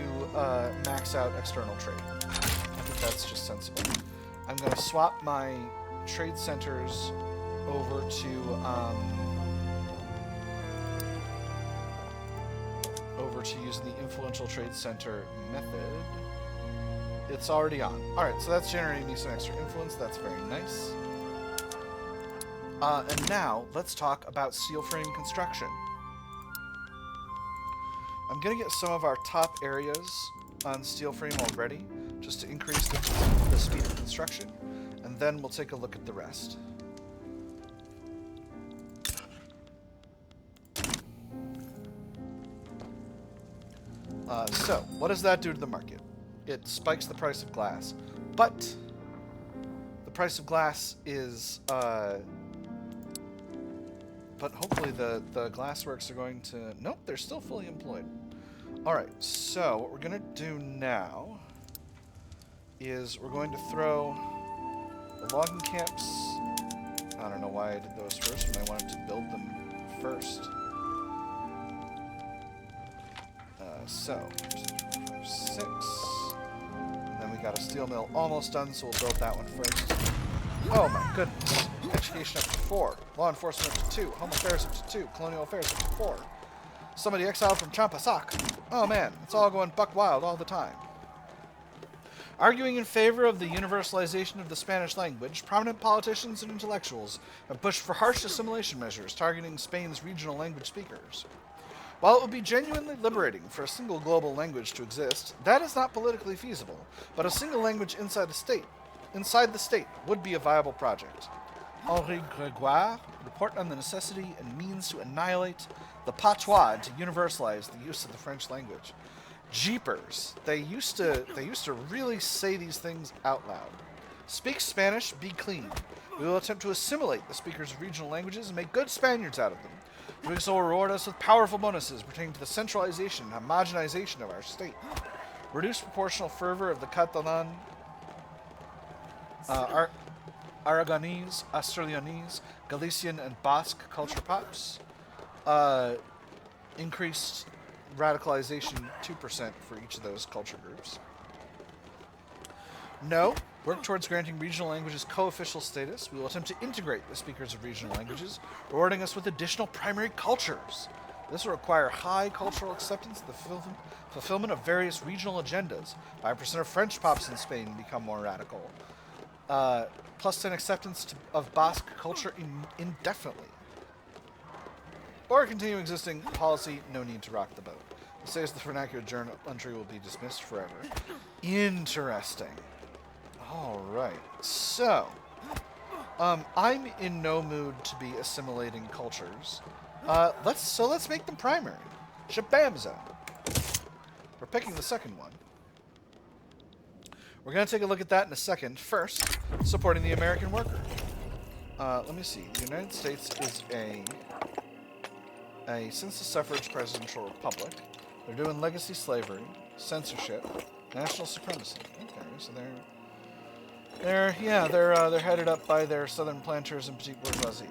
max out external trade. I think that's just sensible. I'm going to swap my trade centers over to using the influential trade center method. It's already on. Alright, so that's generating me some extra influence. That's very nice. And now, let's talk about steel frame construction. I'm going to get some of our top areas on steel frame already, just to increase the speed of construction, and then we'll take a look at the rest. So, what does that do to the market? It spikes the price of glass. But the price of glass is... but hopefully the glassworks are going to... Nope, they're still fully employed. Alright, so what we're going to do now is we're going to throw the logging camps. I don't know why I did those first when I wanted to build them first. So, 6. And then we got a steel mill almost done, so we'll build that one first. Oh my goodness. Education up to 4. Law enforcement up to 2. Home affairs up to 2. Colonial affairs up to 4. Somebody exiled from Champasak. Oh man, it's all going buck wild all the time. Arguing in favor of the universalization of the Spanish language, prominent politicians and intellectuals have pushed for harsh assimilation measures targeting Spain's regional language speakers. While it would be genuinely liberating for a single global language to exist, that is not politically feasible, but a single language inside the state would be a viable project. Henri Grégoire report on the necessity and means to annihilate the patois and to universalize the use of the French language. Jeepers. They used to really say these things out loud. Speak Spanish, be clean. We will attempt to assimilate the speakers of regional languages and make good Spaniards out of them. Doing so will reward us with powerful bonuses pertaining to the centralization and homogenization of our state. Reduce proportional fervor of the Catalan, Aragonese, Asturianese, Galician, and Basque culture pops. Increased radicalization 2% for each of those culture groups. No. Work towards granting regional languages co-official status. We will attempt to integrate the speakers of regional languages, rewarding us with additional primary cultures. This will require high cultural acceptance and the fulfillment of various regional agendas. 5% of French pops in Spain become more radical. Plus 10 acceptance of Basque culture indefinitely. Or continue existing policy, no need to rock the boat. It says the vernacular journal entry will be dismissed forever. Interesting. Alright, so, I'm in no mood to be assimilating cultures. Let's make them primary. Shabamza. We're picking the second one. We're going to take a look at that in a second. First, supporting the American worker. Let me see. The United States is a census suffrage presidential republic. They're doing legacy slavery, censorship, national supremacy. Okay, so they're headed up by their southern planters and petite bourgeoisie.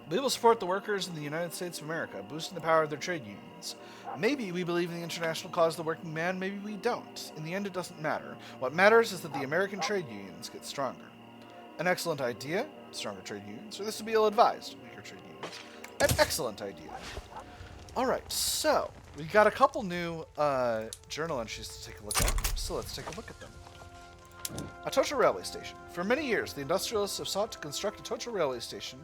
We will support the workers in the United States of America, boosting the power of their trade unions. Maybe we believe in the international cause of the working man, maybe we don't. In the end, it doesn't matter. What matters is that the American trade unions get stronger. An excellent idea, stronger trade unions, or this would be ill-advised, weaker trade unions. An excellent idea. Alright, so, we got a couple new journal entries to take a look at, so let's take a look at them. Atocha Railway Station. For many years, the industrialists have sought to construct Atocha Railway Station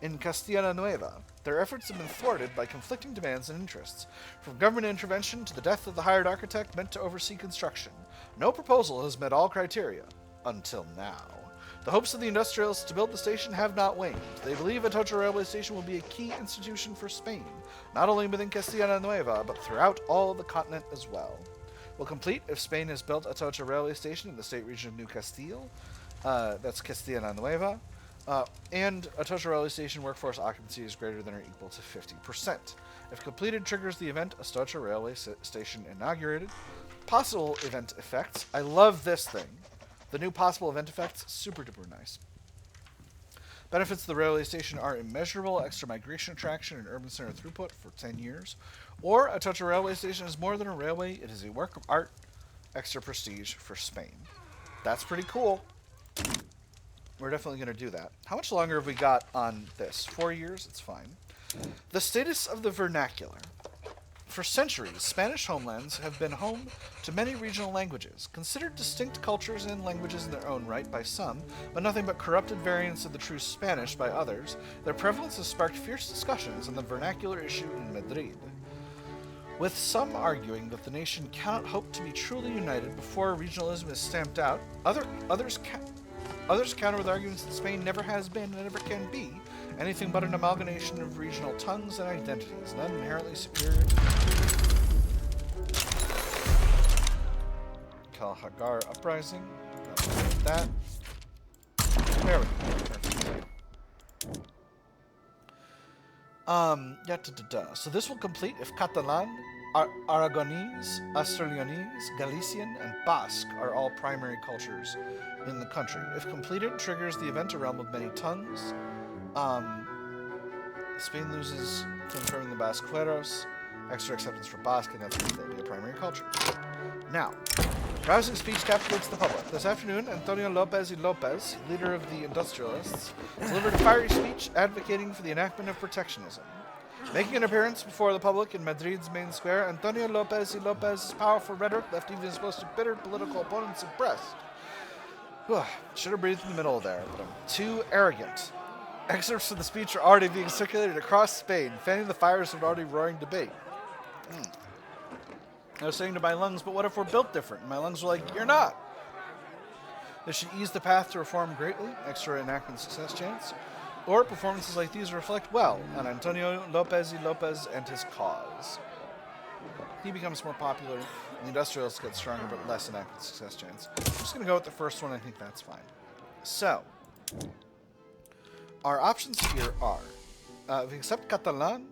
in Castilla Nueva. Their efforts have been thwarted by conflicting demands and interests, from government intervention to the death of the hired architect meant to oversee construction. No proposal has met all criteria, until now. The hopes of the industrialists to build the station have not waned. They believe Atocha Railway Station will be a key institution for Spain, not only within Castilla Nueva, but throughout all of the continent as well. Will complete if Spain has built Atocha Railway Station in the state region of New Castile, that's Castilla Nueva, and Atocha Railway Station workforce occupancy is greater than or equal to 50%. If completed, triggers the event Atocha Railway Station inaugurated. Possible event effects. I love this thing. The new possible event effects, super duper nice. Benefits of the railway station are immeasurable, extra migration attraction and urban center throughput for 10 years. Or Atocha Railway Station is more than a railway, it is a work of art, extra prestige for Spain. That's pretty cool. We're definitely going to do that. How much longer have we got on this? 4 years? It's fine. The status of the vernacular. For centuries, Spanish homelands have been home to many regional languages, considered distinct cultures and languages in their own right by some, but nothing but corrupted variants of the true Spanish by others. Their prevalence has sparked fierce discussions on the vernacular issue in Madrid, with some arguing that the nation cannot hope to be truly united before regionalism is stamped out. Others counter with arguments that Spain never has been and never can be anything but an amalgamation of regional tongues and identities, none inherently superior to until Hagar uprising. Like that. There we go. Perfect. So this will complete if Catalan, Aragonese, Asturleonese, Galician, and Basque are all primary cultures in the country. If completed, triggers the event a realm of many tongues. Spain loses confirming the Basqueros, extra acceptance for Basque, and that's because they'll be a primary culture. Now, rousing speech captivates the public. This afternoon, Antonio López y López, leader of the industrialists, delivered a fiery speech advocating for the enactment of protectionism. Making an appearance before the public in Madrid's main square, Antonio López y López's powerful rhetoric left even his most bitter political opponents impressed. Should have breathed in the middle there, but I'm too arrogant. Excerpts from the speech are already being circulated across Spain, fanning the fires of an already roaring debate. I was saying to my lungs, but what if we're built different? And my lungs were like, you're not. This should ease the path to reform greatly, extra enactment success chance. Or performances like these reflect well on Antonio López y López and his cause. He becomes more popular, and the industrialists get stronger but less enactment success chance. I'm just going to go with the first one. I think that's fine. So, our options here are, if we accept Catalan,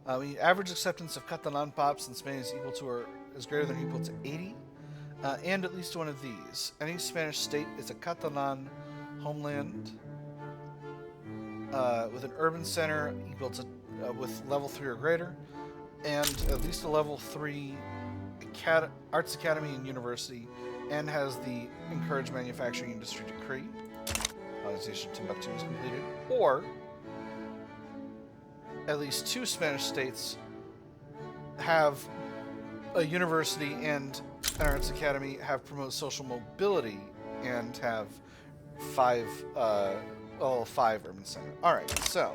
average acceptance of Catalan pops in Spain is equal to or is greater than or equal to 80, and at least one of these. Any Spanish state is a Catalan homeland with an urban center equal to with level 3 or greater, and at least a level 3 arts academy and university, and has the encouraged manufacturing industry decree. Colonization of Timbuktu is completed, or at least 2 Spanish states have a university and an arts academy, have promote social mobility, and have 5 urban center. Alright, so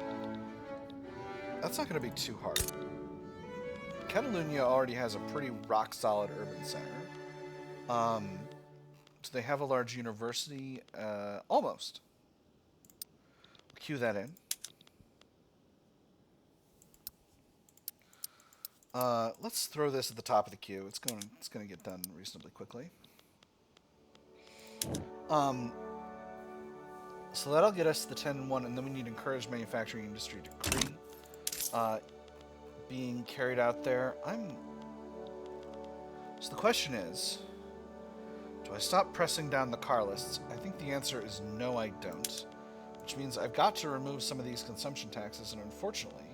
that's not going to be too hard. Catalonia already has a pretty rock-solid urban center. Do they have a large university? Almost. Cue that in. Let's throw this at the top of the queue. It's going to get done reasonably quickly. So that'll get us to the 10-1, and then we need encouraged manufacturing industry decree being carried out there. So the question is, do I stop pressing down the car lists? I think the answer is no, I don't. Which means I've got to remove some of these consumption taxes, and unfortunately,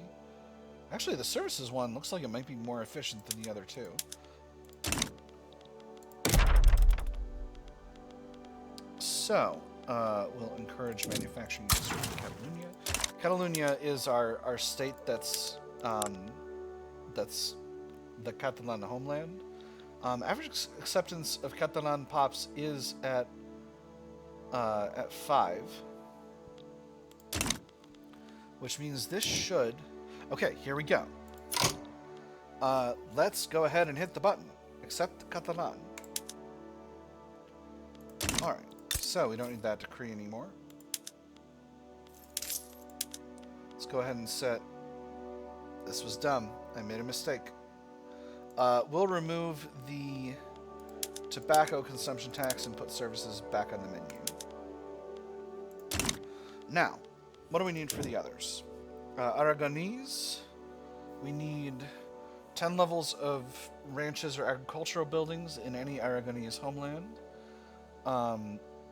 actually the services one looks like it might be more efficient than the other two. So, we'll encourage manufacturing industry in Catalonia. Catalonia is our state that's the Catalan homeland. Average acceptance of Catalan pops is at 5, which means this should. Okay, here we go. Let's go ahead and hit the button. Accept Catalan. All right. So, we don't need that decree anymore. Let's go ahead and set... This was dumb. I made a mistake. We'll remove the tobacco consumption tax and put services back on the menu. Now, what do we need for the others? Aragonese, we need 10 levels of ranches or agricultural buildings in any Aragonese homeland.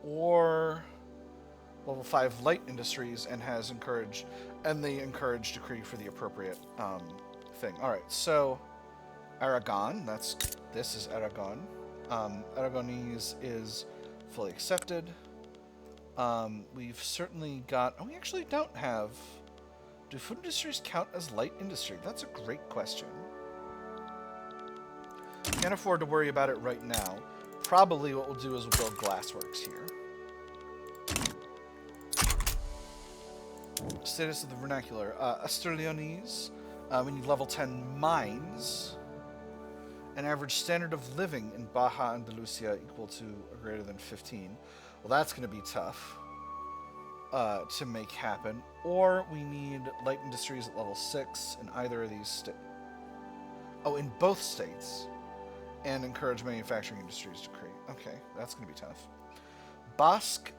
Or level 5 light industries and has encouraged, and the encouraged decree for the appropriate thing. Alright, so Aragon, this is Aragon. Aragonese is fully accepted. We've certainly got, we actually don't have, do food industries count as light industry? That's a great question. Can't afford to worry about it right now. Probably what we'll do is we'll build glassworks here. Status of the vernacular. Asturleonese, we need level 10 mines. An average standard of living in Baja Andalusia equal to or greater than 15. Well, that's going to be tough to make happen. Or we need light industries at level 6 in either of these states. Oh, in both states. And encourage manufacturing industries to create. Okay, that's going to be tough. Basque,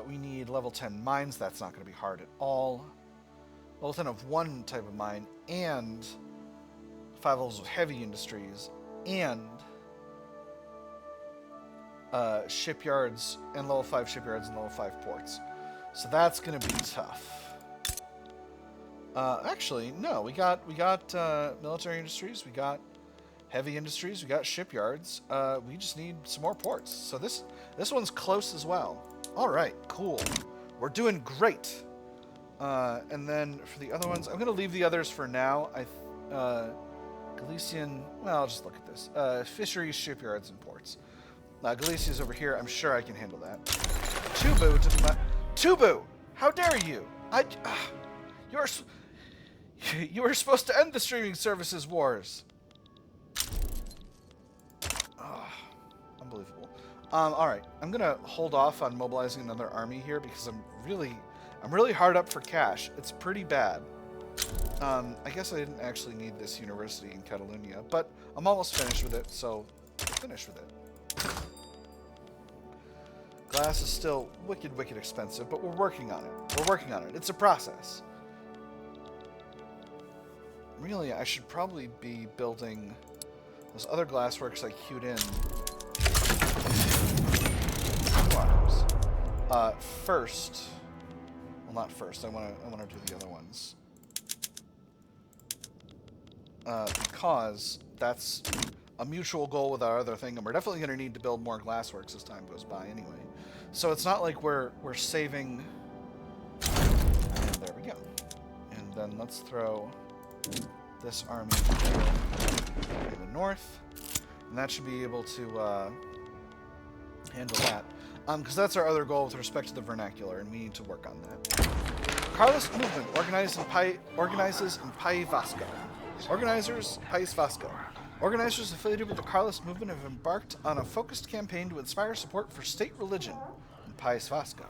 we need level 10 mines. That's not going to be hard at all. Level 10 of one type of mine, and 5 levels of heavy industries, and shipyards, and level 5 shipyards and level 5 ports. So that's going to be tough. Actually, no, we got military industries, we got heavy industries, we got shipyards. We just need some more ports. So this one's close as well. All right, cool. We're doing great. And then for the other ones, I'm going to leave the others for now. Galician, well, I'll just look at this. Fisheries, shipyards, and ports. Galicia's over here. I'm sure I can handle that. Tubu to the left. Tubu! How dare you? You were supposed to end the streaming services wars. Unbelievable. All right, I'm gonna hold off on mobilizing another army here because I'm really hard up for cash. It's pretty bad. I guess I didn't actually need this university in Catalonia, but I'm almost finished with it, so I'll finish with it. Glass is still wicked, wicked expensive, but we're working on it. We're working on it. It's a process. Really, I should probably be building those other glassworks I queued in. First, well, not first. I want to do the other ones because that's a mutual goal with our other thing, and we're definitely going to need to build more glassworks as time goes by, anyway. So it's not like we're saving. And there we go. And then let's throw this army in the north, and that should be able to handle that. Because that's our other goal with respect to the vernacular, and we need to work on that. Carlist movement organizes in País Vasco. Organizers, País Vasco. Organizers affiliated with the Carlist movement have embarked on a focused campaign to inspire support for state religion in País Vasco.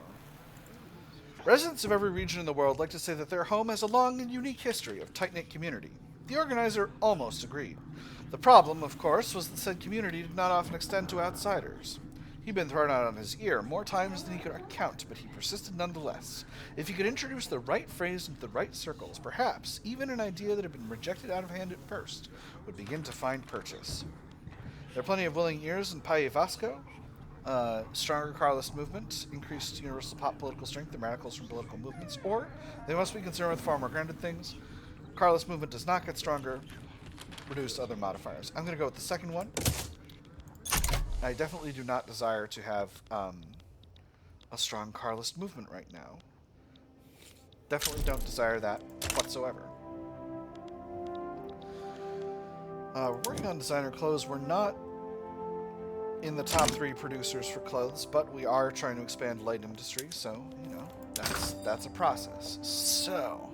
Residents of every region in the world like to say that their home has a long and unique history of tight-knit community. The organizer almost agreed. The problem, of course, was that said community did not often extend to outsiders. He'd been thrown out on his ear more times than he could count, but he persisted nonetheless. If he could introduce the right phrase into the right circles, perhaps even an idea that had been rejected out of hand at first would begin to find purchase. There are plenty of willing ears in País Vasco. Stronger Carlist movement, increased universal political strength, and radicals from political movements, or they must be concerned with far more grounded things. Carlist movement does not get stronger. Reduce other modifiers. I'm going to go with the second one. I definitely do not desire to have a strong Carlist movement right now. Definitely don't desire that whatsoever. We're working on designer clothes. We're not in the top 3 producers for clothes, but we are trying to expand light industry, so, you know, that's a process. So,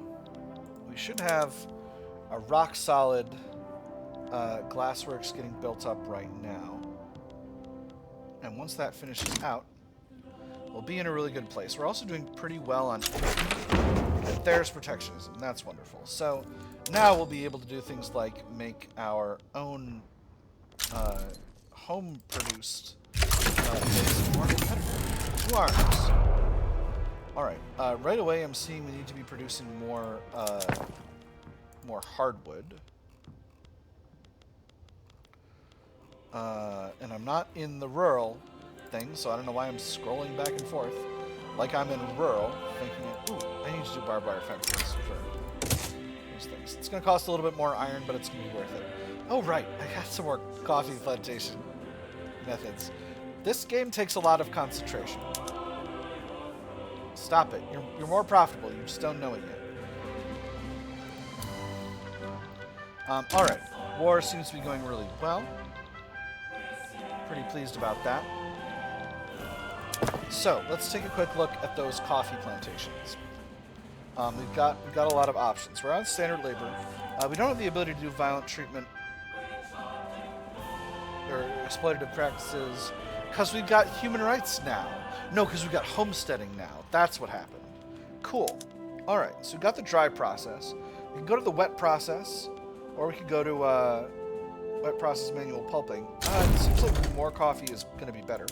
we should have a rock-solid glassworks getting built up right now. And once that finishes out, we'll be in a really good place. We're also doing pretty well on and there's protectionism. That's wonderful. So now we'll be able to do things like make our own home-produced base more competitive. 2 arms. All right. Right away, I'm seeing we need to be producing more hardwood. And I'm not in the rural thing, so I don't know why I'm scrolling back and forth like I'm in rural, thinking, ooh, I need to do barbed wire fences for these things. It's going to cost a little bit more iron, but it's going to be worth it. Oh, right, I got some more coffee plantation methods. This game takes a lot of concentration. Stop it. You're more profitable. You just don't know it yet. All right. War seems to be going really well. Pretty pleased about that. So let's take a quick look at those coffee plantations. We've got a lot of options. We're on standard labor. We don't have the ability to do violent treatment or exploitative practices because we've got human rights now. No, because we've got homesteading now. That's what happened. Cool. All right. So we've got the dry process. We can go to the wet process, or we could go to wet process manual pulping. It seems like more coffee is going to be better.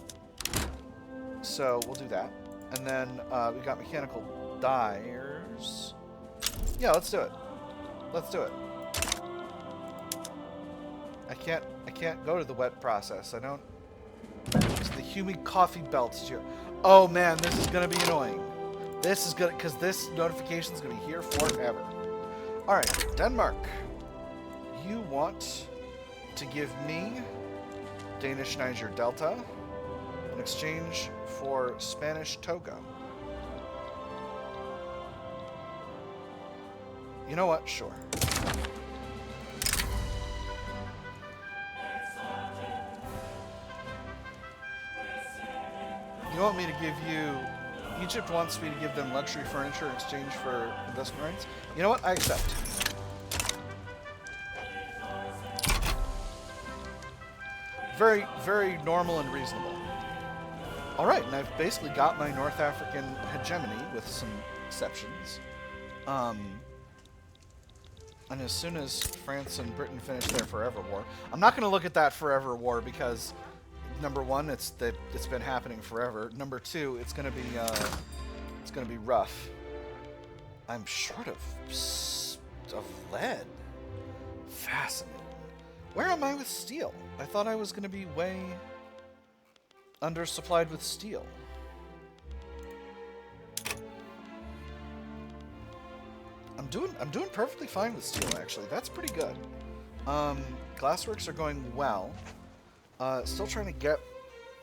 So we'll do that. And then we got mechanical dyers. Yeah, let's do it. Let's do it. I can't go to the wet process. I don't. It's the humid coffee belts. Oh man, this is gonna be annoying. This is gonna, because this notification is gonna be here forever. All right, Denmark. You want to give me Danish Niger Delta in exchange for Spanish Togo. You know what? Sure. You want me to give you... Egypt wants me to give them luxury furniture in exchange for investment rights. You know what? I accept. Very, very normal and reasonable. Alright, and I've basically got my North African hegemony with some exceptions. And as soon as France and Britain finish their forever war... I'm not going to look at that forever war because... Number one, it's been happening forever. Number two, it's gonna be rough. I'm short of lead. Fascinating. Where am I with steel? I thought I was gonna be way undersupplied with steel. I'm doing perfectly fine with steel actually. That's pretty good. Glassworks are going well. Still trying to get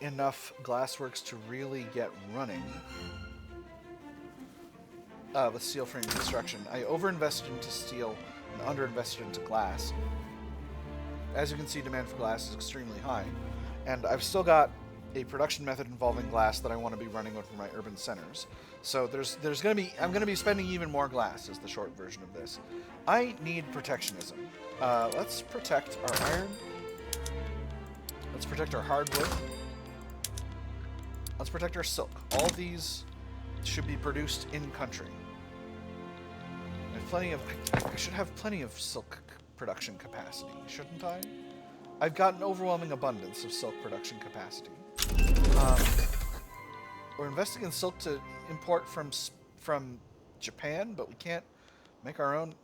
enough glassworks to really get running with steel frame construction. I overinvested into steel and underinvested into glass. As you can see, demand for glass is extremely high, and I've still got a production method involving glass that I want to be running over my urban centers. So I'm going to be spending even more glass is the short version of this. I need protectionism. Let's protect our iron. Let's protect our hardwood. Let's protect our silk. All these should be produced in country. I have plenty of. I should have plenty of silk production capacity, shouldn't I? I've got an overwhelming abundance of silk production capacity. We're investing in silk to import from Japan, but we can't make our own.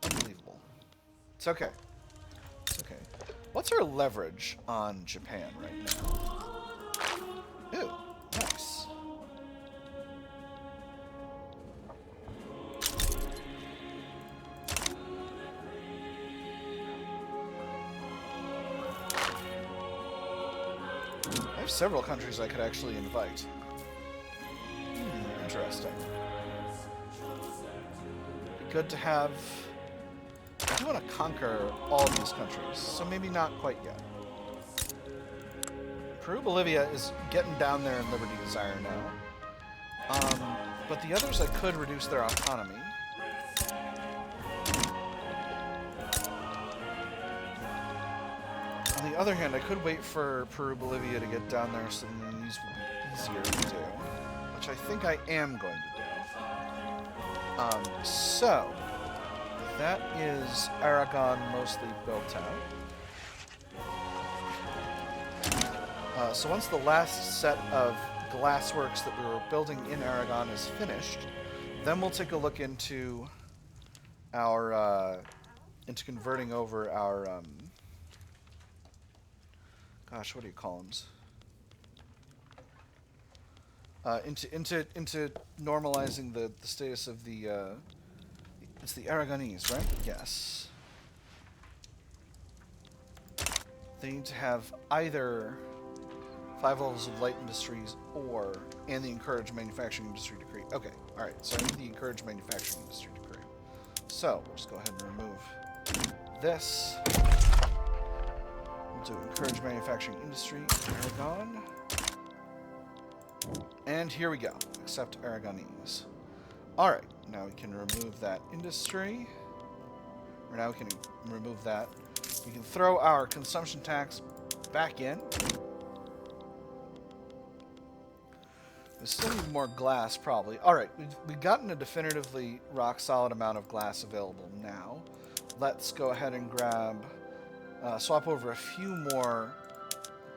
Unbelievable. It's okay. It's okay. What's our leverage on Japan right now? Ooh, nice. I have several countries I could actually invite. Interesting. Be good to have... I do want to conquer all of these countries, so maybe not quite yet. Peru-Bolivia is getting down there in Liberty Desire now. But the others I could reduce their autonomy. On the other hand, I could wait for Peru-Bolivia to get down there so then these would be easier to do. Which I think I am going to do. So... that is Aragon mostly built out. So once the last set of glassworks that we were building in Aragon is finished, then we'll take a look into our into converting over our gosh, what do you call them? Into normalizing the status of the it's the Aragonese, right? Yes. They need to have either 5 levels of light industries and the encouraged manufacturing industry decree. Okay, alright, so I need the encouraged manufacturing industry decree. So, we'll just go ahead and remove this. We'll do encouraged manufacturing industry, Aragon. And here we go, accept Aragonese. Alright, now we can remove that industry. Or now we can remove that. We can throw our consumption tax back in. We still need more glass, probably. Alright, we've gotten a definitively rock-solid amount of glass available now. Let's go ahead and grab Swap over a few more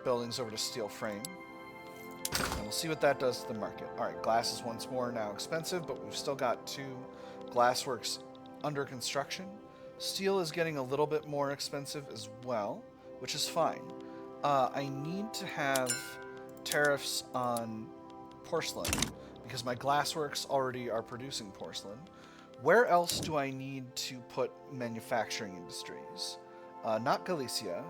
buildings over to steel frame. And we'll see what that does to the market. Alright, glass is once more now expensive, but we've still got 2 glassworks under construction. Steel is getting a little bit more expensive as well, which is fine. I need to have tariffs on porcelain, because my glassworks already are producing porcelain. Where else do I need to put manufacturing industries? Not Galicia.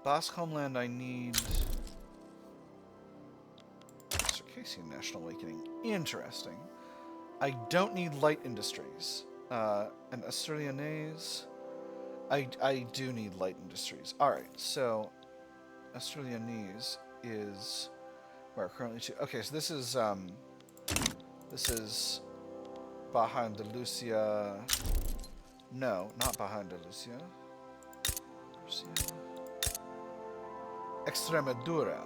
Basque Homeland, I need... Circassian National Awakening. Interesting. I don't need light industries. And Australianese... I do need light industries. Alright, so... Australianese is... Where currently... Okay, so this is... This is... Baja Andalusia... No, not Baja Andalusia. Extremadura.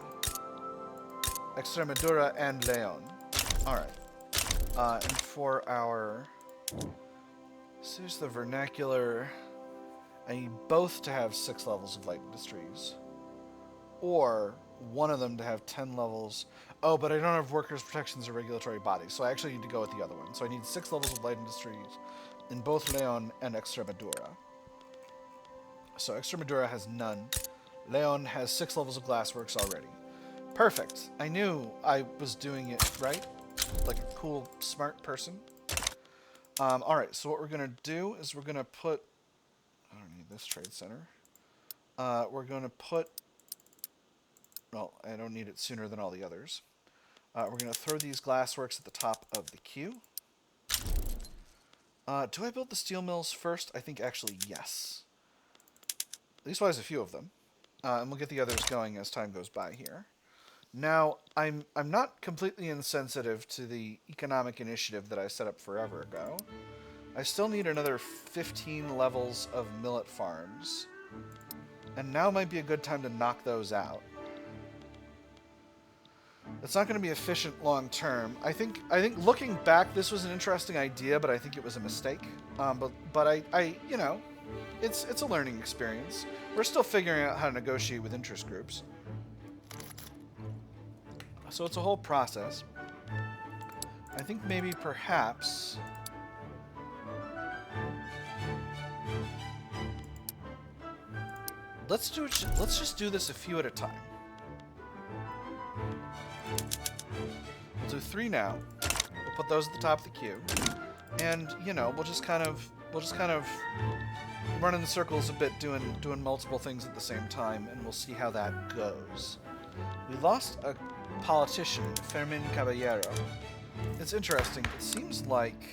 Extremadura and Leon. Alright. And for our... So here's the vernacular. I need both to have 6 levels of light industries. Or one of them to have 10 levels. Oh, but I don't have workers' protections or regulatory bodies, so I actually need to go with the other one. So I need 6 levels of light industries in both Leon and Extremadura. So Extremadura has none. Leon has 6 levels of glassworks already. Perfect. I knew I was doing it right. Like a cool, smart person. Alright, so what we're going to do is we're going to put... I don't need this trade center. We're going to put... Well, I don't need it sooner than all the others. We're going to throw these glassworks at the top of the queue. Do I build the steel mills first? I think actually yes. Leastwise, a few of them. And we'll get the others going as time goes by here. Now, I'm not completely insensitive to the economic initiative that I set up forever ago. I still need another 15 levels of millet farms. And now might be a good time to knock those out. It's not going to be efficient long term. I think looking back, this was an interesting idea, but I think it was a mistake. But I you know, it's a learning experience. We're still figuring out how to negotiate with interest groups. So it's a whole process. I think maybe perhaps... Let's just do this a few at a time. We'll do 3 now. We'll put those at the top of the queue. And, you know, we'll just kind of run in circles a bit, doing multiple things at the same time, and we'll see how that goes. We lost a politician, Fermin Caballero. It's interesting. It seems like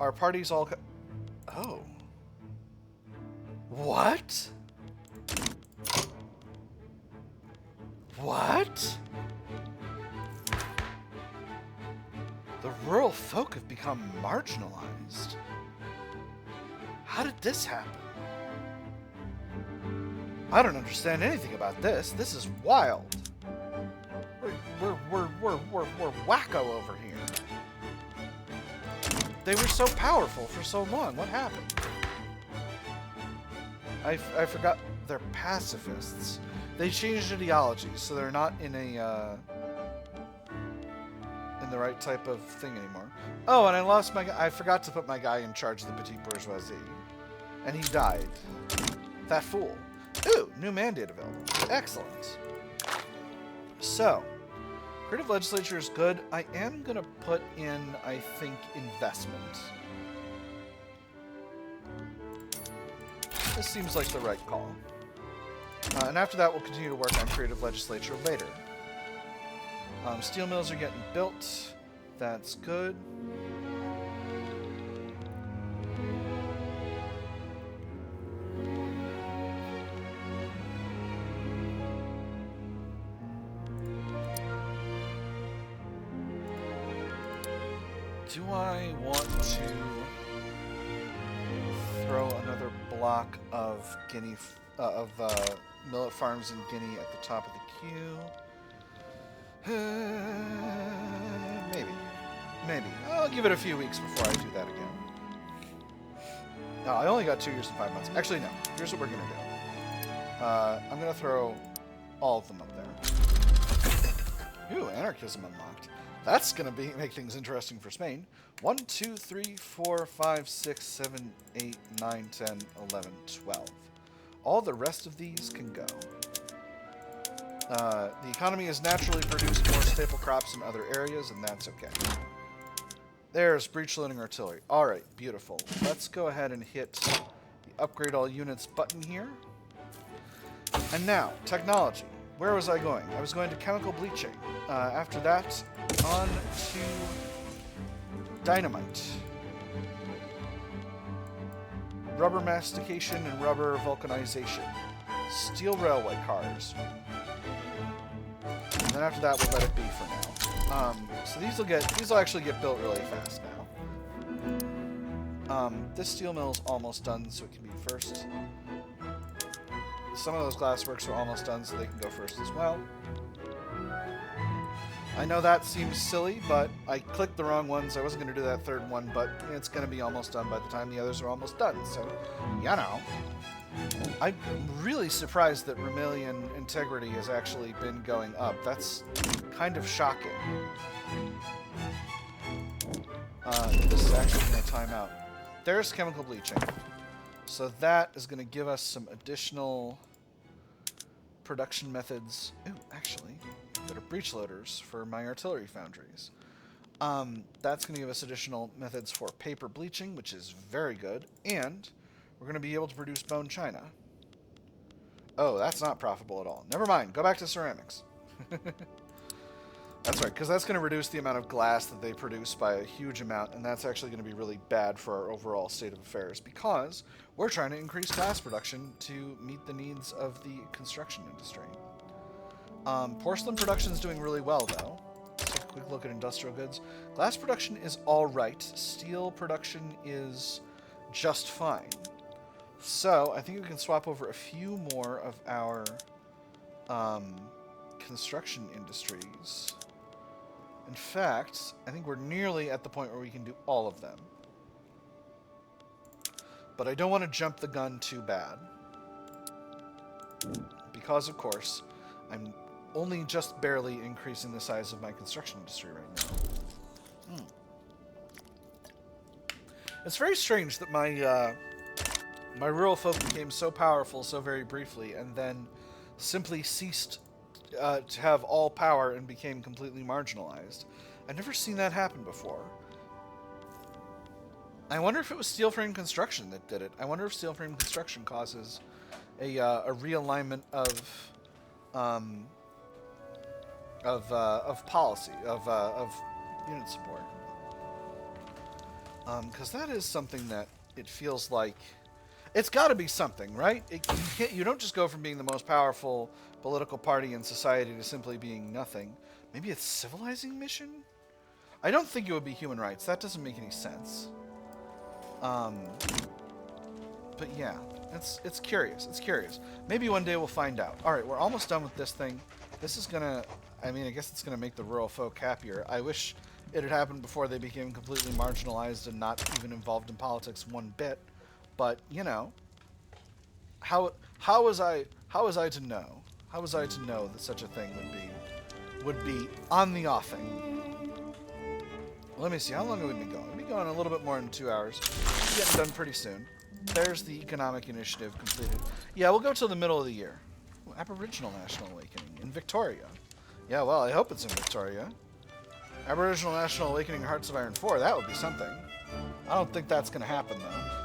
our parties all... Oh. What? What? The rural folk have become marginalized. How did this happen? I don't understand anything about this. This is wild. We're wacko over here. They were so powerful for so long. What happened? I forgot. They're pacifists. They changed ideologies, so they're not in a in the right type of thing anymore. Oh, and I lost my guy. I forgot to put my guy in charge of the petite bourgeoisie, and he died. That fool. Ooh, new mandate available. Excellent. So, creative legislature is good. I am gonna put in, I think, investment. This seems like the right call. And after that, we'll continue to work on creative legislature later. Steel mills are getting built. That's good. Do I want to throw another block of Guinea, millet farms in Guinea at the top of the queue? Maybe. I'll give it a few weeks before I do that again. No, I only got 2 years and 5 months. Actually, no. Here's what we're going to do. I'm going to throw all of them up there. Ooh, anarchism unlocked. That's going to make things interesting for Spain. 1, 2, 3, 4, 5, 6, 7, 8, 9, 10, 11, 12. All the rest of these can go. The economy has naturally produced more staple crops in other areas, and that's okay. There's breech-loading artillery. Alright, beautiful. Let's go ahead and hit the upgrade all units button here. And now, technology. Where was I going? I was going to chemical bleaching. After that, on to dynamite. Rubber mastication and rubber vulcanization. Steel railway cars. And then after that, we'll let it be for now. So these will actually get built really fast now. This steel mill's almost done, so it can be first. Some of those glassworks are almost done, so they can go first as well. I know that seems silly, but I clicked the wrong ones. I wasn't going to do that third one, but it's going to be almost done by the time the others are almost done. So, you know. I'm really surprised that Romanian integrity has actually been going up. That's kind of shocking. This is actually going to time out. There's chemical bleaching. So that is going to give us some additional production methods. Ooh, actually, that are breech loaders for my artillery foundries. That's going to give us additional methods for paper bleaching, which is very good. And we're going to be able to produce bone china. Oh, that's not profitable at all. Never mind. Go back to ceramics. That's right, because that's going to reduce the amount of glass that they produce by a huge amount, and that's actually going to be really bad for our overall state of affairs, because we're trying to increase glass production to meet the needs of the construction industry. Porcelain production is doing really well, though. Let's take a quick look at industrial goods. Glass production is all right. Steel production is just fine. So, I think we can swap over a few more of our construction industries. In fact, I think we're nearly at the point where we can do all of them. But I don't want to jump the gun too bad. Because, of course, I'm only just barely increasing the size of my construction industry right now. It's very strange that my my rural folk became so powerful so very briefly, and then simply ceased to have all power and became completely marginalized. I've never seen that happen before. I wonder if it was steel frame construction that did it. I wonder if steel frame construction causes a realignment of policy, of unit support. Because that is something that it feels like it's got to be something, right? You don't just go from being the most powerful political party in society to simply being nothing. Maybe it's civilizing mission? I don't think it would be human rights. That doesn't make any sense. But yeah, it's curious. It's curious. Maybe one day we'll find out. All right, we're almost done with this thing. This is gonna, I mean, I guess it's gonna make the rural folk happier. I wish it had happened before they became completely marginalized and not even involved in politics one bit. But, you know, how was I to know? How was I to know that such a thing would be on the offing? Let me see, how long have we been going? We've been going a little bit more than 2 hours. We're getting done pretty soon. There's the economic initiative completed. Yeah, we'll go till the middle of the year. Ooh, Aboriginal National Awakening in Victoria. Yeah, well, I hope it's in Victoria. Aboriginal National Awakening Hearts of Iron 4, that would be something. I don't think that's going to happen, though.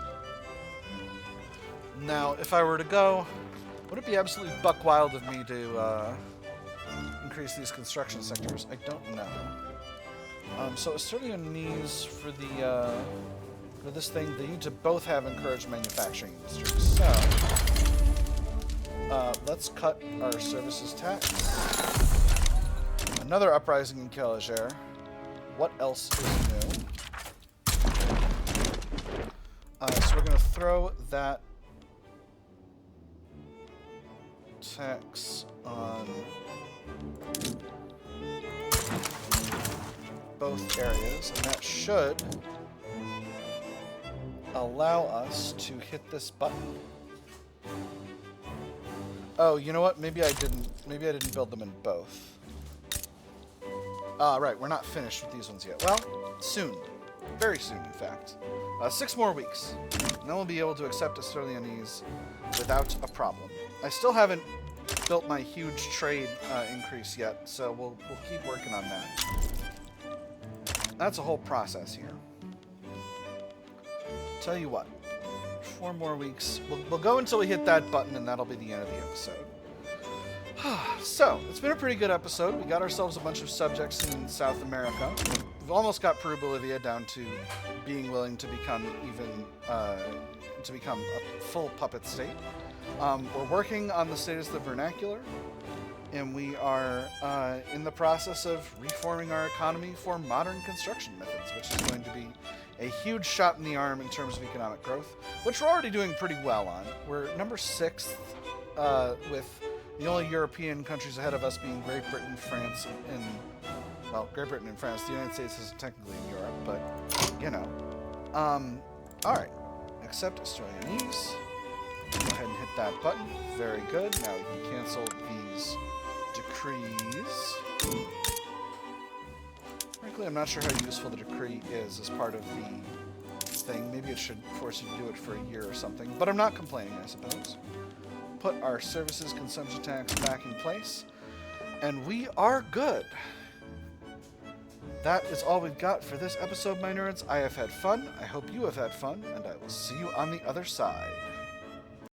Now, if I were to go, would it be absolutely buck wild of me to increase these construction sectors? I don't know. So Australia needs for the for this thing, they need to both have encouraged manufacturing industries. So let's cut our services tax. Another uprising in Caliger. What else is new? So we're going to throw that tax on both areas, and that should allow us to hit this button. Oh, you know what? Maybe I didn't build them in both. Right, we're not finished with these ones yet. Well, soon. Very soon, in fact. 6 more weeks. And then we'll be able to accept Australianese without a problem. I still haven't built my huge trade increase yet, so we'll keep working on that. That's a whole process here. Tell you what. 4 more weeks. We'll go until we hit that button, and that'll be the end of the episode. So, it's been a pretty good episode. We got ourselves a bunch of subjects in South America. We've almost got Peru-Bolivia down to being willing to become a full puppet state. We're working on the status of the vernacular, and we are in the process of reforming our economy for modern construction methods, which is going to be a huge shot in the arm in terms of economic growth, which we're already doing pretty well on. We're number 6th with the only European countries ahead of us being Great Britain, France, and... Well, Great Britain and France. The United States isn't technically in Europe, but, you know. Alright. Accept Australianese. Go ahead and hit that button. Very good. Now we can cancel these decrees. Frankly, I'm not sure how useful the decree is as part of the thing. Maybe it should force you to do it for a year or something. But I'm not complaining, I suppose. Put our services consumption tax back in place. And we are good. That is all we've got for this episode, my nerds. I have had fun. I hope you have had fun. And I will see you on the other side.